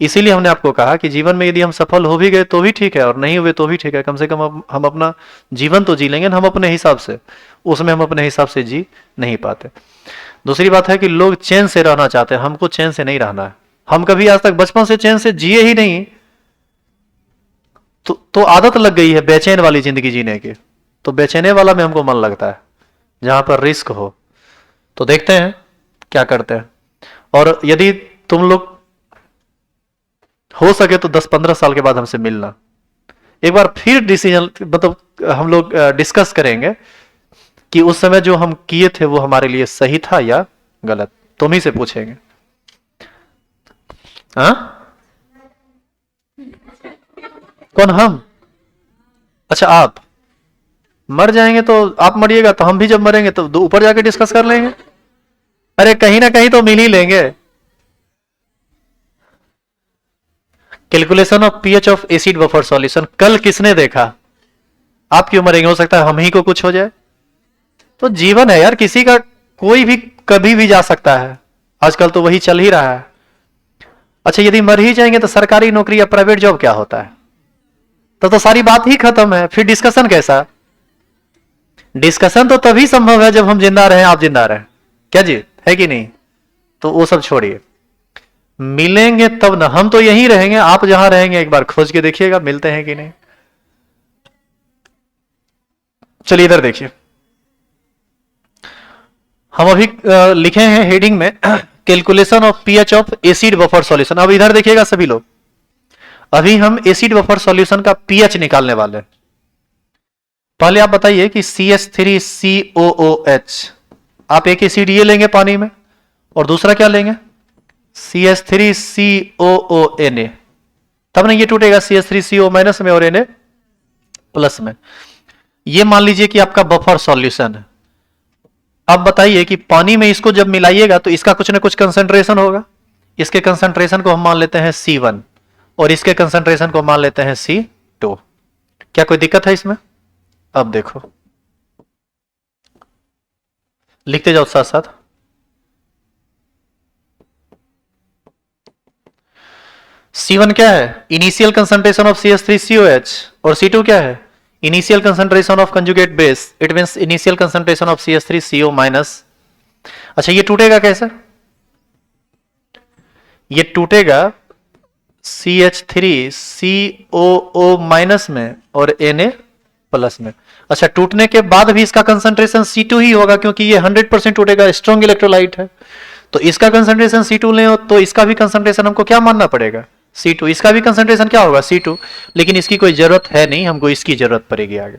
इसीलिए हमने आपको कहा कि जीवन में यदि हम सफल हो भी गए तो भी ठीक है और नहीं हुए तो भी ठीक है, कम से कम हम अपना जीवन तो जी लेंगे, हम अपने हिसाब से। उसमें हम अपने हिसाब से जी नहीं पाते। दूसरी बात है कि लोग चैन से रहना चाहते हैं, हमको चैन से नहीं रहना है। हम कभी आज तक बचपन से चैन से जिए ही नहीं, तो आदत लग गई है बेचैन वाली जिंदगी जीने की। तो बेचैने वाला में हमको मन लगता है, जहां पर रिस्क हो। तो देखते हैं क्या करते हैं। और यदि तुम लोग हो सके तो 10-15 साल के बाद हमसे मिलना, एक बार फिर डिसीजन मतलब हम लोग डिस्कस करेंगे कि उस समय जो हम किए थे वो हमारे लिए सही था या गलत। तुम ही से पूछेंगे। हाँ, कौन? हम? अच्छा, आप मर जाएंगे तो आप मरिएगा, तो हम भी जब मरेंगे तो ऊपर जाके डिस्कस कर लेंगे। अरे कहीं ना कहीं तो मिल ही लेंगे। Calculation of pH of acid buffer solution कल किसने देखा? आप क्यों मरेंगे? हो सकता है हम ही को कुछ हो जाए। तो जीवन है यार, किसी का कोई भी कभी भी जा सकता है। आजकल तो वही चल ही रहा है। अच्छा, यदि मर ही जाएंगे तो सरकारी नौकरी या प्राइवेट जॉब क्या होता है? तो सारी बात ही खत्म है, फिर डिस्कशन कैसा? डिस्कशन तो तभी संभव है जब हम जिंदा रहे, आप जिंदा रहे। क्या जी, है कि नहीं? तो वो सब छोड़िए, मिलेंगे तब ना। हम तो यहीं रहेंगे, आप जहां रहेंगे एक बार खोज के देखिएगा मिलते हैं कि नहीं। चलिए इधर देखिए, हम अभी लिखे हैं हेडिंग में calculation of pH of acid buffer solution. अब इधर देखिएगा सभी लोग, अभी हम एसिड बफर सॉल्यूशन का पीएच निकालने वाले हैं। पहले आप बताइए कि CH3COOH, आप एक एसिड ये लेंगे पानी में और दूसरा क्या लेंगे? CH3COONA, तब ना ये टूटेगा CH3CO- में और Na प्लस में। ये मान लीजिए कि आपका बफर सॉल्यूशन है। अब बताइए कि पानी में इसको जब मिलाइएगा तो इसका कुछ ना कुछ कंसंट्रेशन होगा। इसके कंसंट्रेशन को हम मान लेते हैं C1 और इसके कंसंट्रेशन को मान लेते हैं C2। क्या कोई दिक्कत है इसमें? अब देखो, लिखते जाओ साथ साथ। C1 क्या है? इनिशियल कंसंट्रेशन ऑफ CH3COH, और C2 क्या है? Initial concentration of conjugate base, it means initial concentration of CH3CO-। अच्छा, ये टूटेगा कैसे? ये टूटेगा CH3COO- में और Na प्लस में। अच्छा, टूटने के बाद भी इसका कंसंट्रेशन C2 ही होगा, क्योंकि ये 100% टूटेगा, स्ट्रॉन्ग इलेक्ट्रोलाइट है। तो इसका कंसंट्रेशन C2 ले, तो इसका भी कंसंट्रेशन हमको क्या मानना पड़ेगा? C2। इसका भी कंसंट्रेशन क्या होगा? C2। लेकिन इसकी कोई जरूरत है नहीं, हमको इसकी जरूरत पड़ेगी आगे।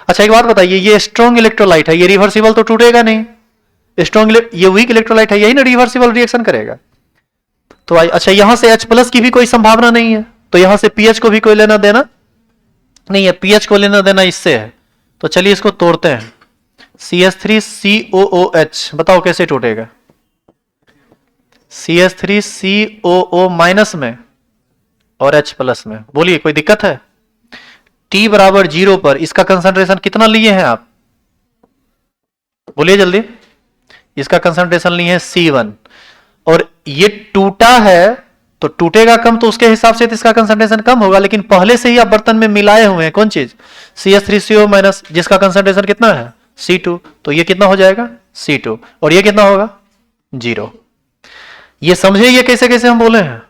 अच्छा, एक बात बताइए, ये स्ट्रॉन्ग इलेक्ट्रोलाइट है, ये रिवर्सिबल तो टूटेगा नहीं। स्ट्रॉन्ग, ये वीक इलेक्ट्रोलाइट है, यही ना रिवर्सिबल रिएक्शन करेगा। तो अच्छा, यहां से H+ की भी कोई संभावना नहीं है, तो यहां से पीएच को भी कोई लेना देना नहीं है। पीएच को लेना देना इससे है। तो चलिए इसको तोड़ते हैं। CH3COOH, बताओ कैसे टूटेगा? CH3COO- में और H+ में। बोलिए, कोई दिक्कत है? T बराबर 0 पर इसका कंसंट्रेशन कितना लिए हैं आप? बोलिए जल्दी। इसका कंसंट्रेशन लिए हैं C1, और ये टूटा है तो टूटेगा कम, तो उसके हिसाब से इसका कंसंट्रेशन कम होगा। लेकिन पहले से ही आप बर्तन में मिलाए हुए हैं कौन चीज? CH3CO-, जिसका कंसंट्रेशन कितना है? C2। तो ये कितना हो जाएगा? C2। और ये कितना होगा? 0। ये समझे ये कैसे कैसे हम बोले हैं?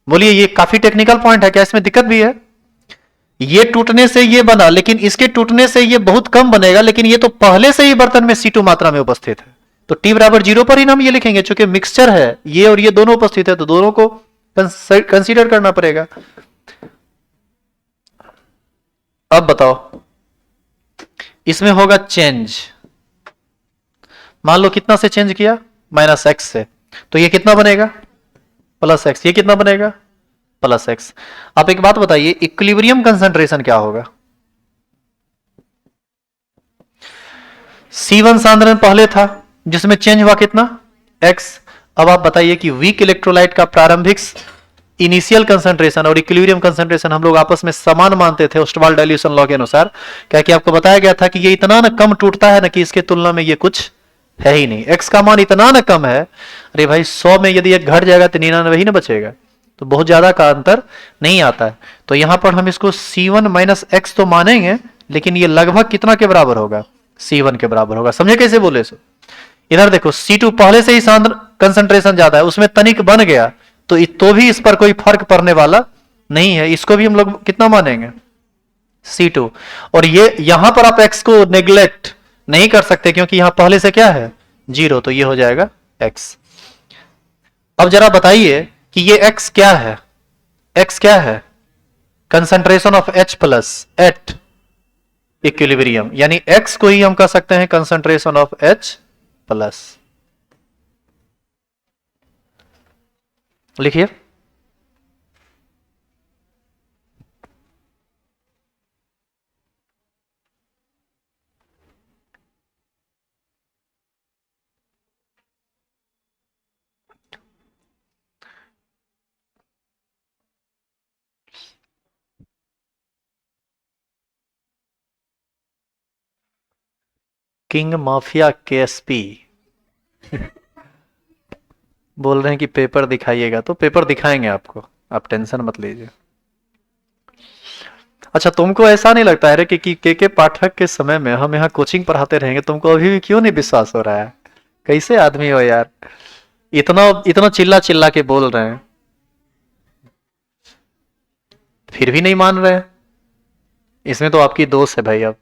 बोलिए, ये काफी टेक्निकल पॉइंट है, क्या इसमें दिक्कत भी है? ये टूटने से ये बना, लेकिन इसके टूटने से ये बहुत कम बनेगा, लेकिन ये तो पहले से ही बर्तन में C2 मात्रा में उपस्थित है। तो T बराबर 0 पर ही हम ये लिखेंगे, चूंकि मिक्सचर है, ये और ये दोनों उपस्थित है, तो दोनों को कंसीडर करना पड़ेगा। अब बताओ, इसमें होगा चेंज। मान लो कितना से चेंज किया? -x से। तो ये कितना बनेगा? +x। ये कितना बनेगा? +x। आप एक बात बताइए, इक्विलिब्रियम कंसंट्रेशन क्या होगा? C1 सांद्रण पहले था जिसमें चेंज हुआ कितना x। अब आप बताइए कि वीक इलेक्ट्रोलाइट का प्रारंभिक इनिशियल कंसंट्रेशन और इक्विलिब्रियम कंसंट्रेशन हम लोग आपस में समान मानते थे ओस्टवाल डाइल्यूशन लॉ के अनुसार, क्या कि आपको बताया गया था कि ये इतना ना कम टूटता है ना कि इसके तुलना में ये कुछ है ही नहीं, x का मान इतना ना कम है। अरे भाई 100 में यदि एक घट जाएगा तो 99 ही ना बचेगा, तो बहुत ज्यादा का अंतर नहीं आता है। तो यहां पर हम इसको C1 माइनस एक्स तो मानेंगे, लेकिन ये लगभग कितना के बराबर होगा, C1 के बराबर होगा। समझे कैसे बोले सो? इधर देखो C2 पहले से ही सांद्र कंसंट्रेशन ज्यादा है, उसमें तनिक बन गया तो भी इस पर कोई फर्क पड़ने वाला नहीं है, इसको भी हम लोग कितना मानेंगे C2। और ये यहां पर आप x को नेग्लेक्ट नहीं कर सकते क्योंकि यहां पहले से क्या है 0, तो ये हो जाएगा x। अब जरा बताइए कि ये x क्या है, x क्या है concentration of H plus at equilibrium, यानी x को ही हम कह सकते हैं कंसंट्रेशन ऑफ H प्लस। लिखिए किंग माफिया केएसपी बोल रहे हैं कि पेपर दिखाइएगा, तो पेपर दिखाएंगे आपको, आप टेंशन मत लीजिए। अच्छा तुमको ऐसा नहीं लगता है कि के पाठक के समय में हम यहाँ कोचिंग पढ़ाते रहेंगे, तुमको अभी भी क्यों नहीं विश्वास हो रहा है? कैसे आदमी हो यार, इतना इतना चिल्ला चिल्ला के बोल रहे हैं फिर भी नहीं मान रहे हैं। इसमें तो आपकी दोस्त है भाई। अब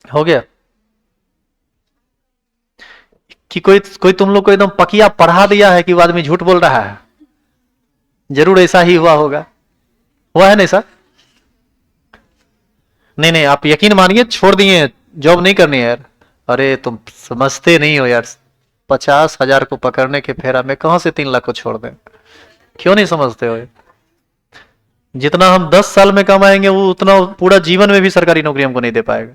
हो गया कि कोई तुम लोग को एकदम पकिया पढ़ा दिया है कि वो आदमी झूठ बोल रहा है? जरूर ऐसा ही हुआ है नहीं सर? नहीं नहीं, आप यकीन मानिए छोड़ दिए, जॉब नहीं करनी है यार। अरे तुम समझते नहीं हो यार, 50,000 को पकड़ने के फेरा में कहां से 3 लाख को छोड़ दें? क्यों नहीं समझते हो? जितना हम 10 साल में कमाएंगे वो उतना पूरा जीवन में भी सरकारी नौकरी हमको नहीं दे पाएगा।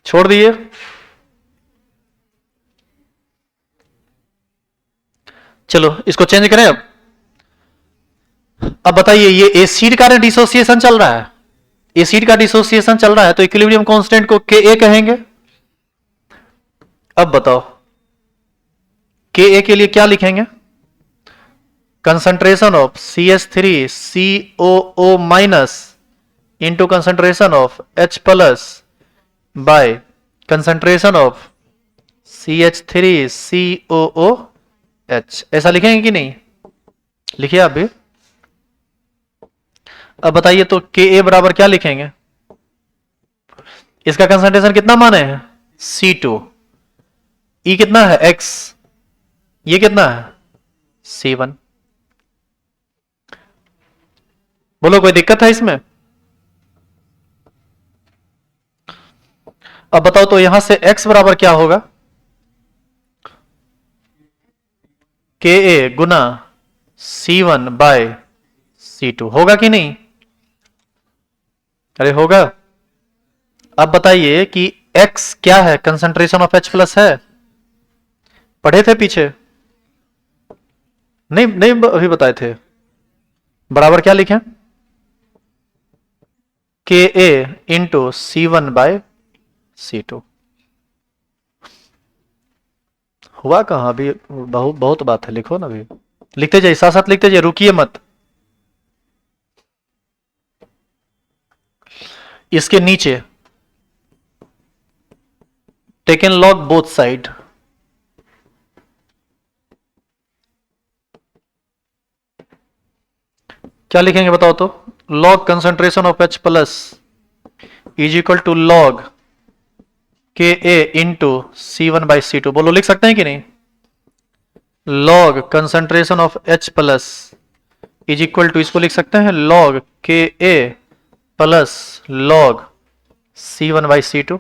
छोड़ दिए। चलो इसको चेंज करें। अब बताइए, ये एसिड का डिसोसिएशन चल रहा है, एसिड का डिसोसिएशन चल रहा है, तो इक्विलिब्रियम कांस्टेंट को Ka कहेंगे। अब बताओ Ka के लिए क्या लिखेंगे? Concentration of CH3COO minus into concentration of H plus by concentration of CH3COOH। ऐसा लिखेंगे कि नहीं? लिखिए आप भी। अब बताइए तो Ka बराबर क्या लिखेंगे? इसका कंसंट्रेशन कितना माने हैं C2, E कितना है X, ये कितना है C1। बोलो कोई दिक्कत है इसमें? अब बताओ तो यहां से X बराबर क्या होगा? Ka Guna C1 by C2 होगा कि नहीं? अरे होगा। अब बताइए कि X क्या है, कंसंट्रेशन ऑफ H प्लस है, पढ़े थे पीछे? नहीं नहीं अभी बताए थे। बराबर क्या लिखें? Ka into C1 by C2। हुआ कहां अभी? बहुत बात है, लिखो ना अभी, लिखते जाइए साथ साथ लिखते जाइए, रुकिए मत। इसके नीचे टेकन लॉग बोथ साइड, क्या लिखेंगे बताओ तो? Log concentration of H plus is equal to log Ka into C1 by C2। बोलो लिख सकते हैं कि नहीं? Log concentration of H plus is equal to, इसको लिख सकते हैं log Ka plus log C1 by C2।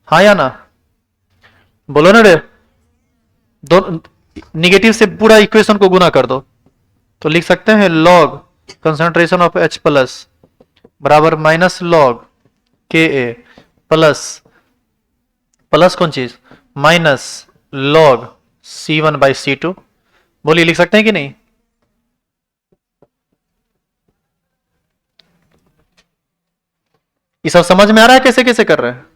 हाँ या ना? बोलो ना रे, दो निगेटिव से पूरा इक्वेशन को गुना कर दो, तो लिख सकते हैं log concentration of H plus बराबर माइनस लॉग के ए प्लस प्लस कौन चीज माइनस लॉग C1/C2। बोलिए लिख सकते हैं कि नहीं? ये सब समझ में आ रहा है कैसे कैसे कर रहे हैं?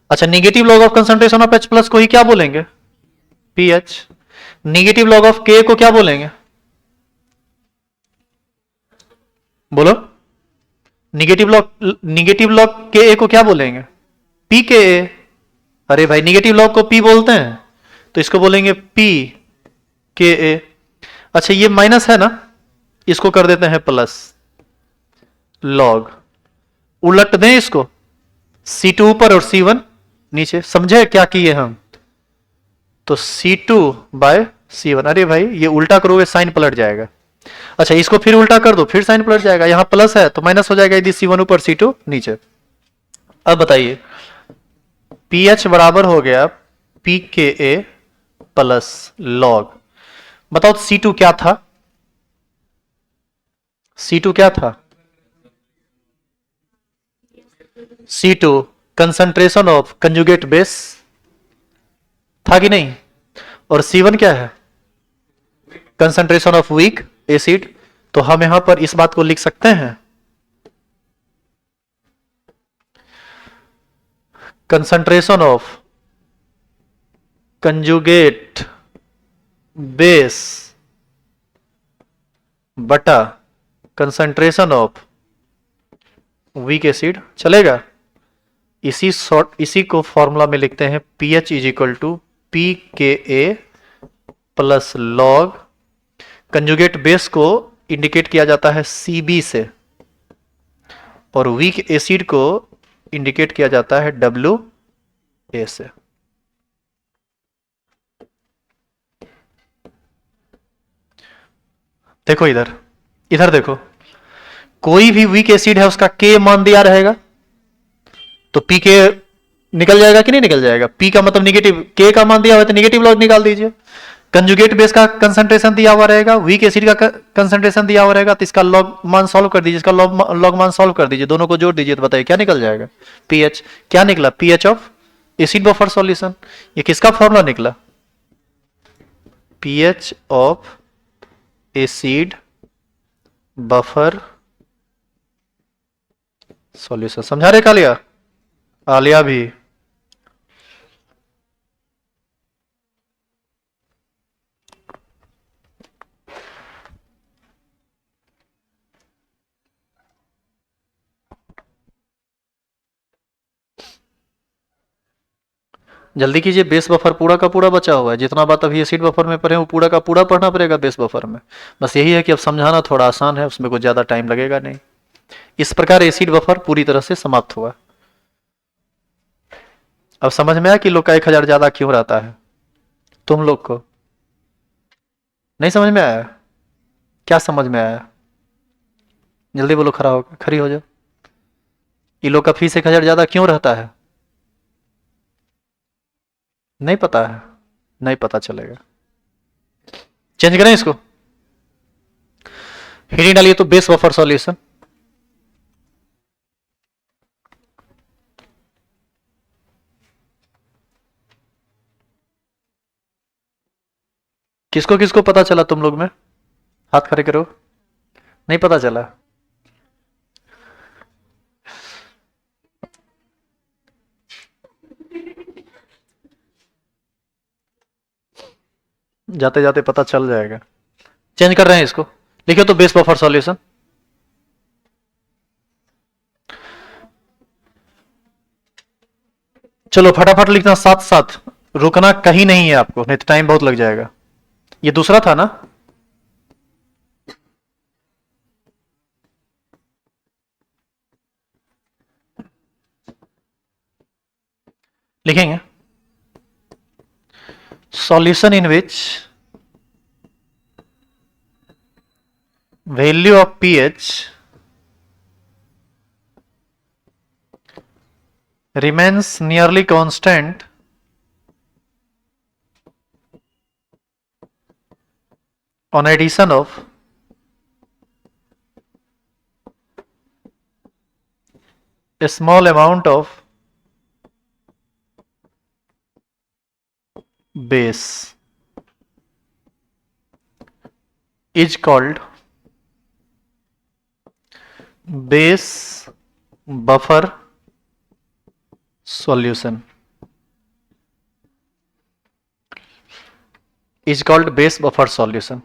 अच्छा, negative log of concentration of H plus को ही क्या बोलेंगे? पीएच। निगेटिव लॉग ऑफ के को क्या बोलेंगे? बोलो। निगेटिव लॉग के ए को क्या बोलेंगे? पी के ए। अरे भाई, निगेटिव लॉग को पी बोलते हैं तो इसको बोलेंगे पी के ए। अच्छा, ये माइनस है ना, इसको कर देते हैं प्लस लॉग। उलट दें इसको, C2 ऊपर और C1 नीचे। समझे क्या किए हम? तो C2/C1। अरे भाई, ये उल्टा करोगे साइन पलट जाएगा। अच्छा, इसको फिर उल्टा कर दो, फिर साइन पलट जाएगा। यहां प्लस है तो माइनस हो जाएगा यदि C1 ऊपर C2 नीचे। अब बताइए, पीएच बराबर हो गया P K a plus log. बताओ C2 क्या था? C2 क्या था? C2 concentration of conjugate base था कि नहीं? और C1 क्या है? Concentration of weak acid. तो हम यहां पर इस बात को लिख सकते हैं, कंसंट्रेशन ऑफ कंजुगेट बेस बटा कंसंट्रेशन ऑफ वीक एसिड। चलेगा? इसी को फॉर्मूला में लिखते हैं pH is equal to p K a plus log. Conjugate base को इंडिकेट किया जाता है सीबी से और वीक एसिड को इंडिकेट किया जाता है डब्ल्यू ए से। देखो इधर, इधर देखो, कोई भी वीक एसिड है उसका के मान दिया रहेगा तो पी के निकल जाएगा कि नहीं निकल जाएगा? पी का मतलब निगेटिव, के का मान दिया हुआ तो निगेटिव लॉग निकाल दीजिए। कंजुगेट बेस का कंसंट्रेशन दिया हुआ रहेगा, वीक एसिड का कंसंट्रेशन दिया हुआ रहेगा, तो इसका लॉग मान सॉल्व कर दीजिए, इसका लॉग मान सॉल्व कर दीजिए, दोनों को जोड़ दीजिए तो बताइए क्या निकल जाएगा? पीएच। क्या निकला? PH of acid buffer solution. ये किसका फॉर्मूला निकला? PH of acid buffer solution. समझा रहे कालिया? आलिया भी। जल्दी कीजिए, बेस बफर पूरा का पूरा बचा हुआ है। जितना बात अभी एसिड बफर में पढ़े वो पूरा का पूरा पढ़ना पड़ेगा बेस बफर में। बस यही है कि अब समझाना थोड़ा आसान है, उसमें कुछ ज़्यादा टाइम लगेगा नहीं। इस प्रकार एसिड बफर पूरी तरह से समाप्त हुआ। अब समझ में आया कि लोग का 1000 ज़्यादा क्यों रहता है? तुम लोग को नहीं समझ में आया? क्या समझ में आया? जल्दी बोलो, खड़ा हो, खड़ी हो जाओ। ये लोग का फीस 1000 ज़्यादा क्यों रहता है? नहीं पता है? नहीं पता चलेगा। चेंज करें इसको, हेडिंग डालिए तो बेस बफर सॉल्यूशन। किसको किसको पता चला तुम लोग में? हाथ खड़े करो। नहीं पता चला? जाते जाते पता चल जाएगा। चेंज कर रहे हैं इसको, लिखिए तो बेस बफर सॉल्यूशन। चलो फटाफट लिखना साथ साथ, रुकना कहीं नहीं है आपको, नहीं तो टाइम बहुत लग जाएगा। ये दूसरा था ना? लिखेंगे solution in which value of pH remains nearly constant on addition of small amount of base is called base buffer solution. Is called base buffer solution.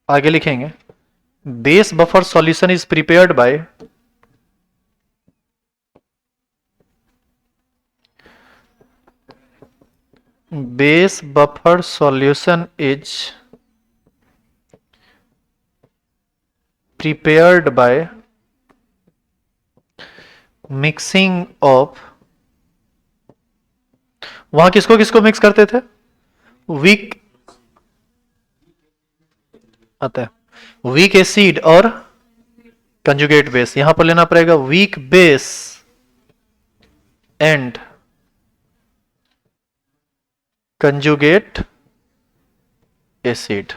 आगे लिखेंगे base buffer solution is prepared by base buffer solution is prepared by mixing of, वहां किसको किसको mix करते थे? Week आता है, weak acid और कंजुगेट बेस. यहां पर लेना पड़ेगा weak base and conjugate acid.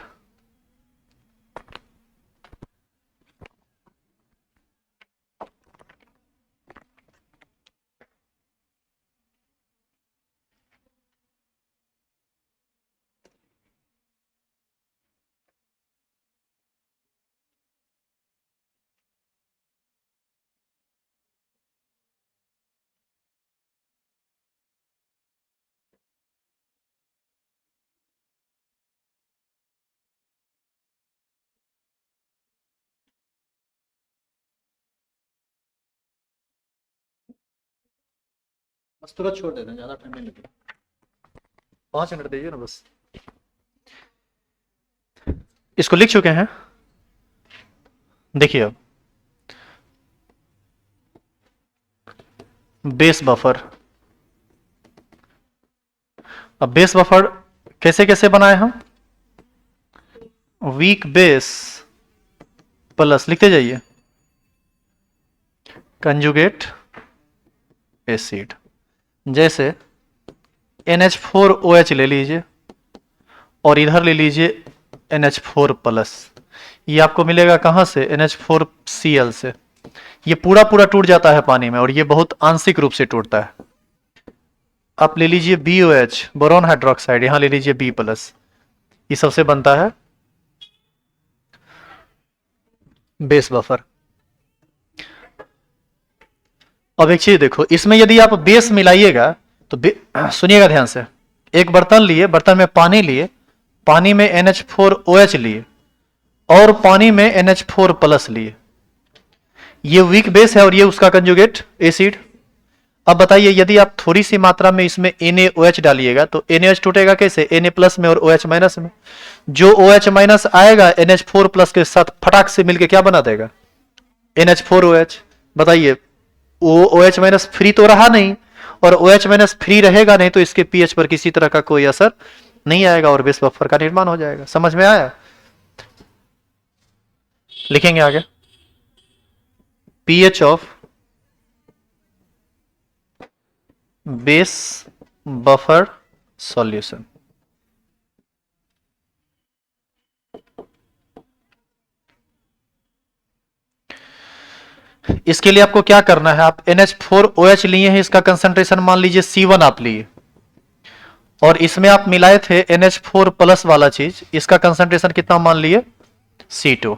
बस तुरंत छोड़ देते हैं, ज्यादा टाइम नहीं लगेगा, 5 मिनट दीजिए ना बस. इसको लिख चुके हैं, देखिए अब बेस बफर. अब बेस बफर कैसे कैसे बनाए हम? वीक बेस प्लस, लिखते जाइए, कंजुगेट एसिड. जैसे NH4OH ले लीजिए और इधर ले लीजिए NH4 प्लस. ये आपको मिलेगा कहां से? NH4Cl से. ये पूरा पूरा टूट जाता है पानी में और ये बहुत आंशिक रूप से टूटता है. आप ले लीजिए BOH, बोरोन हाइड्रोक्साइड, यहां ले लीजिए B प्लस. ये सबसे बनता है बेस बफर. अब एक चीज देखो, इसमें यदि आप बेस मिलाइएगा तो सुनिएगा ध्यान से, एक बर्तन लिए, बर्तन में पानी लिए, पानी में NH4OH लिए और पानी में NH4 प्लस लिए. ये वीक बेस है और ये उसका कंजुगेट एसिड. अब बताइए यदि आप थोड़ी सी मात्रा में इसमें NaOH डालिएगा तो NaOH टूटेगा कैसे? Na प्लस में और OH माइनस में. जो OH माइनस आएगा NH4 प्लस के साथ फटाक से मिलके क्या बना देगा? NH4OH. बताइए वो OH माइनस फ्री तो रहा नहीं, और OH माइनस फ्री रहेगा नहीं तो इसके pH पर किसी तरह का कोई असर नहीं आएगा और बेस बफर का निर्माण हो जाएगा. समझ में आया? लिखेंगे आगे, pH of base buffer solution. इसके लिए आपको क्या करना है? आप NH4OH लिए हैं, इसका कंसंट्रेशन मान लीजिए C1 आप लिए, और इसमें आप मिलाए थे NH4 प्लस वाला चीज, इसका कंसंट्रेशन कितना मान लिए? C2.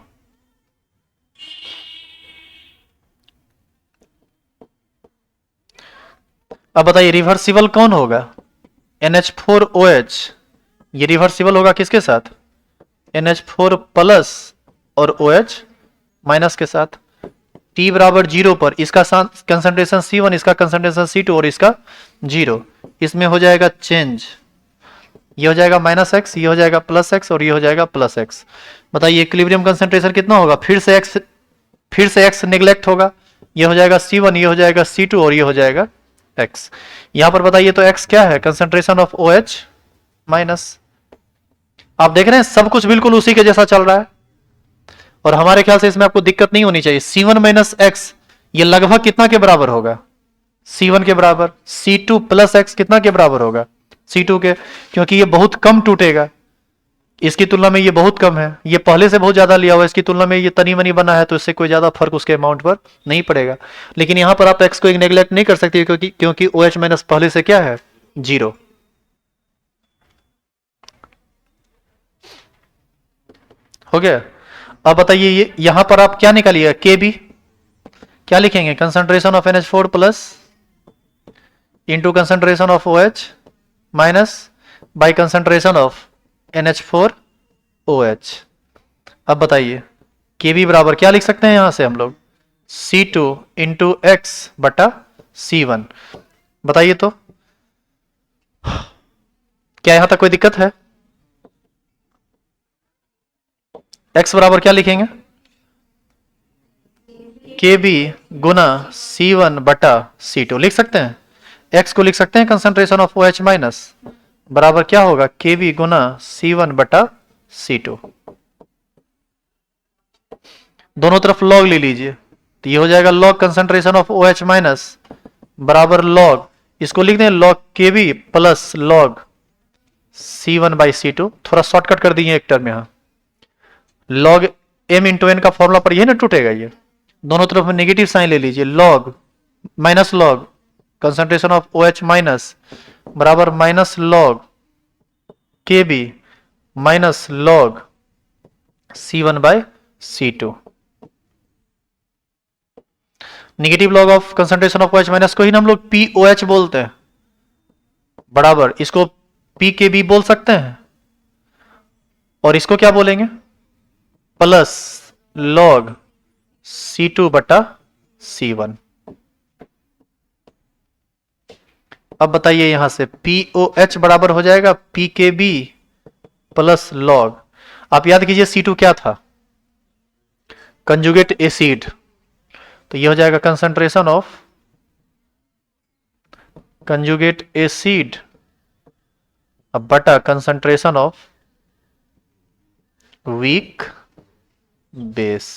अब बताइए रिवर्सिबल कौन होगा? NH4OH. ये रिवर्सिबल होगा किसके साथ? NH4 प्लस और OH माइनस के साथ. T बराबर 0 पर इसका कंसंट्रेशन C1, इसका कंसंट्रेशन C2 और इसका 0. इसमें हो जाएगा चेंज, ये हो जाएगा -x, ये हो जाएगा +x और ये हो जाएगा +x. बताइए इक्विलिब्रियम कंसंट्रेशन कितना होगा? फिर से x नेग्लेक्ट होगा, ये हो जाएगा C1, ये हो जाएगा C2 और ये हो जाएगा x. यहां पर बताइए तो x क्या है? Concentration of OH minus. आप देख रहे हैं सब कुछ बिल्कुल उसी के जैसा चल रहा है और हमारे ख्याल से इसमें आपको दिक्कत नहीं होनी चाहिए. C1 माइनस x ये लगभग कितना के बराबर होगा? C1 के बराबर. C2 प्लस x कितना के बराबर होगा? C2 के, क्योंकि ये बहुत कम टूटेगा. इसकी तुलना में ये बहुत कम है, ये पहले से बहुत ज्यादा लिया हुआ है, इसकी तुलना में ये तनी मनी बना है, तो इससे कोई ज्यादा फर्क उसके अमाउंट पर नहीं पड़ेगा। लेकिन यहां पर आप एक्स को नेग्लेक्ट नहीं कर सकते, क्योंकि ओ एच माइनस पहले से क्या है, 0। हो गया। अब बताइए ये यहां पर आप क्या निकालिएगा, के बी क्या लिखेंगे, concentration of NH4 plus into concentration of OH minus by concentration of NH4OH। अब बताइए के बी बराबर क्या लिख सकते हैं यहां से हम लोग, C2 इंटू एक्स बटा C1। बताइए तो क्या यहां तक कोई दिक्कत है? x बराबर क्या लिखेंगे, के बी गुना C1 बटा C2 लिख सकते हैं। x को लिख सकते हैं कंसंट्रेशन ऑफ OH माइनस बराबर क्या होगा, के बी गुना C1 बटा C2। दोनों तरफ लॉग ले लीजिए, तो ये हो जाएगा log concentration of OH minus बराबर लॉग, इसको लिख दें log K B plus log C1 by C2। थोड़ा शॉर्टकट कर दिए एक टर्म यहां, लॉग m इंटू एन का फॉर्मूला पर ये ना टूटेगा, ये दोनों तरफ में नेगेटिव साइन ले लीजिए, log minus log concentration of OH minus बराबर minus log K b minus log C1 by C2। Negative log of concentration of OH minus को ही ना हम लोग POH बोलते हैं, बराबर इसको PKB बोल सकते हैं, और इसको क्या बोलेंगे, प्लस लॉग C2 बटा C1। अब बताइए यहां से POH बराबर हो जाएगा PKB प्लस लॉग, आप याद कीजिए C2 क्या था, कंजुगेट एसिड, तो ये हो जाएगा कंसंट्रेशन ऑफ कंजुगेट एसिड अब बटा कंसंट्रेशन ऑफ वीक बेस।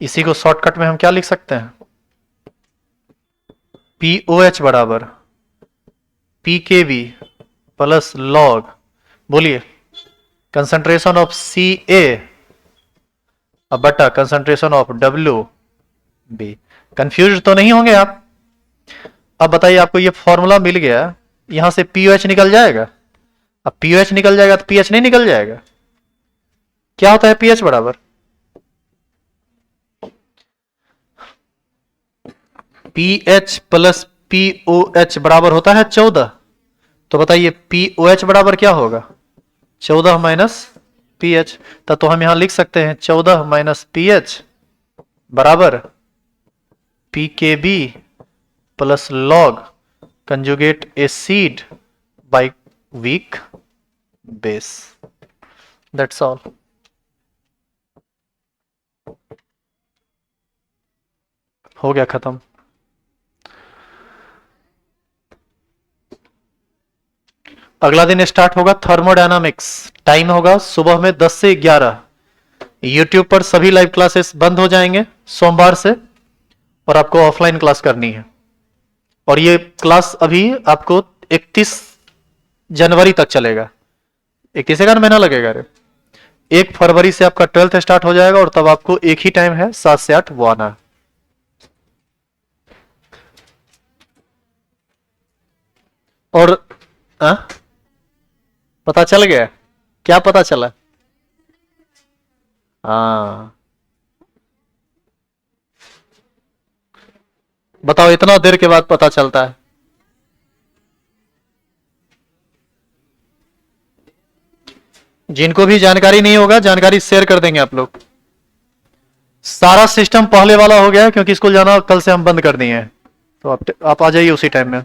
इसी को शॉर्टकट में हम क्या लिख सकते हैं, POH बराबर PKB प्लस लॉग, बोलिए कंसंट्रेशन ऑफ CA अब बटा कंसंट्रेशन ऑफ WB। कंफ्यूज तो नहीं होंगे आप? अब बताइए आपको ये फॉर्मूला मिल गया, यहां से POH निकल जाएगा, अब POH निकल जाएगा तो pH नहीं निकल जाएगा, क्या होता है pH बराबर pH प्लस POH बराबर होता है 14। तो बताइए POH बराबर क्या होगा, 14 माइनस pH। तो हम यहां लिख सकते हैं 14 माइनस pH बराबर PKB plus log conjugate acid by weak base. That's all. हो गया खत्म। अगला दिन स्टार्ट होगा थर्मोडायनामिक्स, टाइम होगा सुबह में 10 से 11। यूट्यूब पर सभी लाइव क्लासेस बंद हो जाएंगे सोमवार से, और आपको ऑफलाइन क्लास करनी है। और ये क्लास अभी आपको 31 जनवरी तक चलेगा। 31 का महीना लगेगा रे। 1 फरवरी से आपका 12th स्टार्ट हो जाएगा, और तब आपको एक ही टाइम है 7 से 8 वो आना है। और पता चल गया, क्या पता चला? हाँ बताओ, इतना देर के बाद पता चलता है। जिनको भी जानकारी नहीं होगा, जानकारी शेयर कर देंगे आप लोग। सारा सिस्टम पहले वाला हो गया है, क्योंकि स्कूल जाना कल से हम बंद कर दिए हैं, तो आप आ जाइए उसी टाइम में।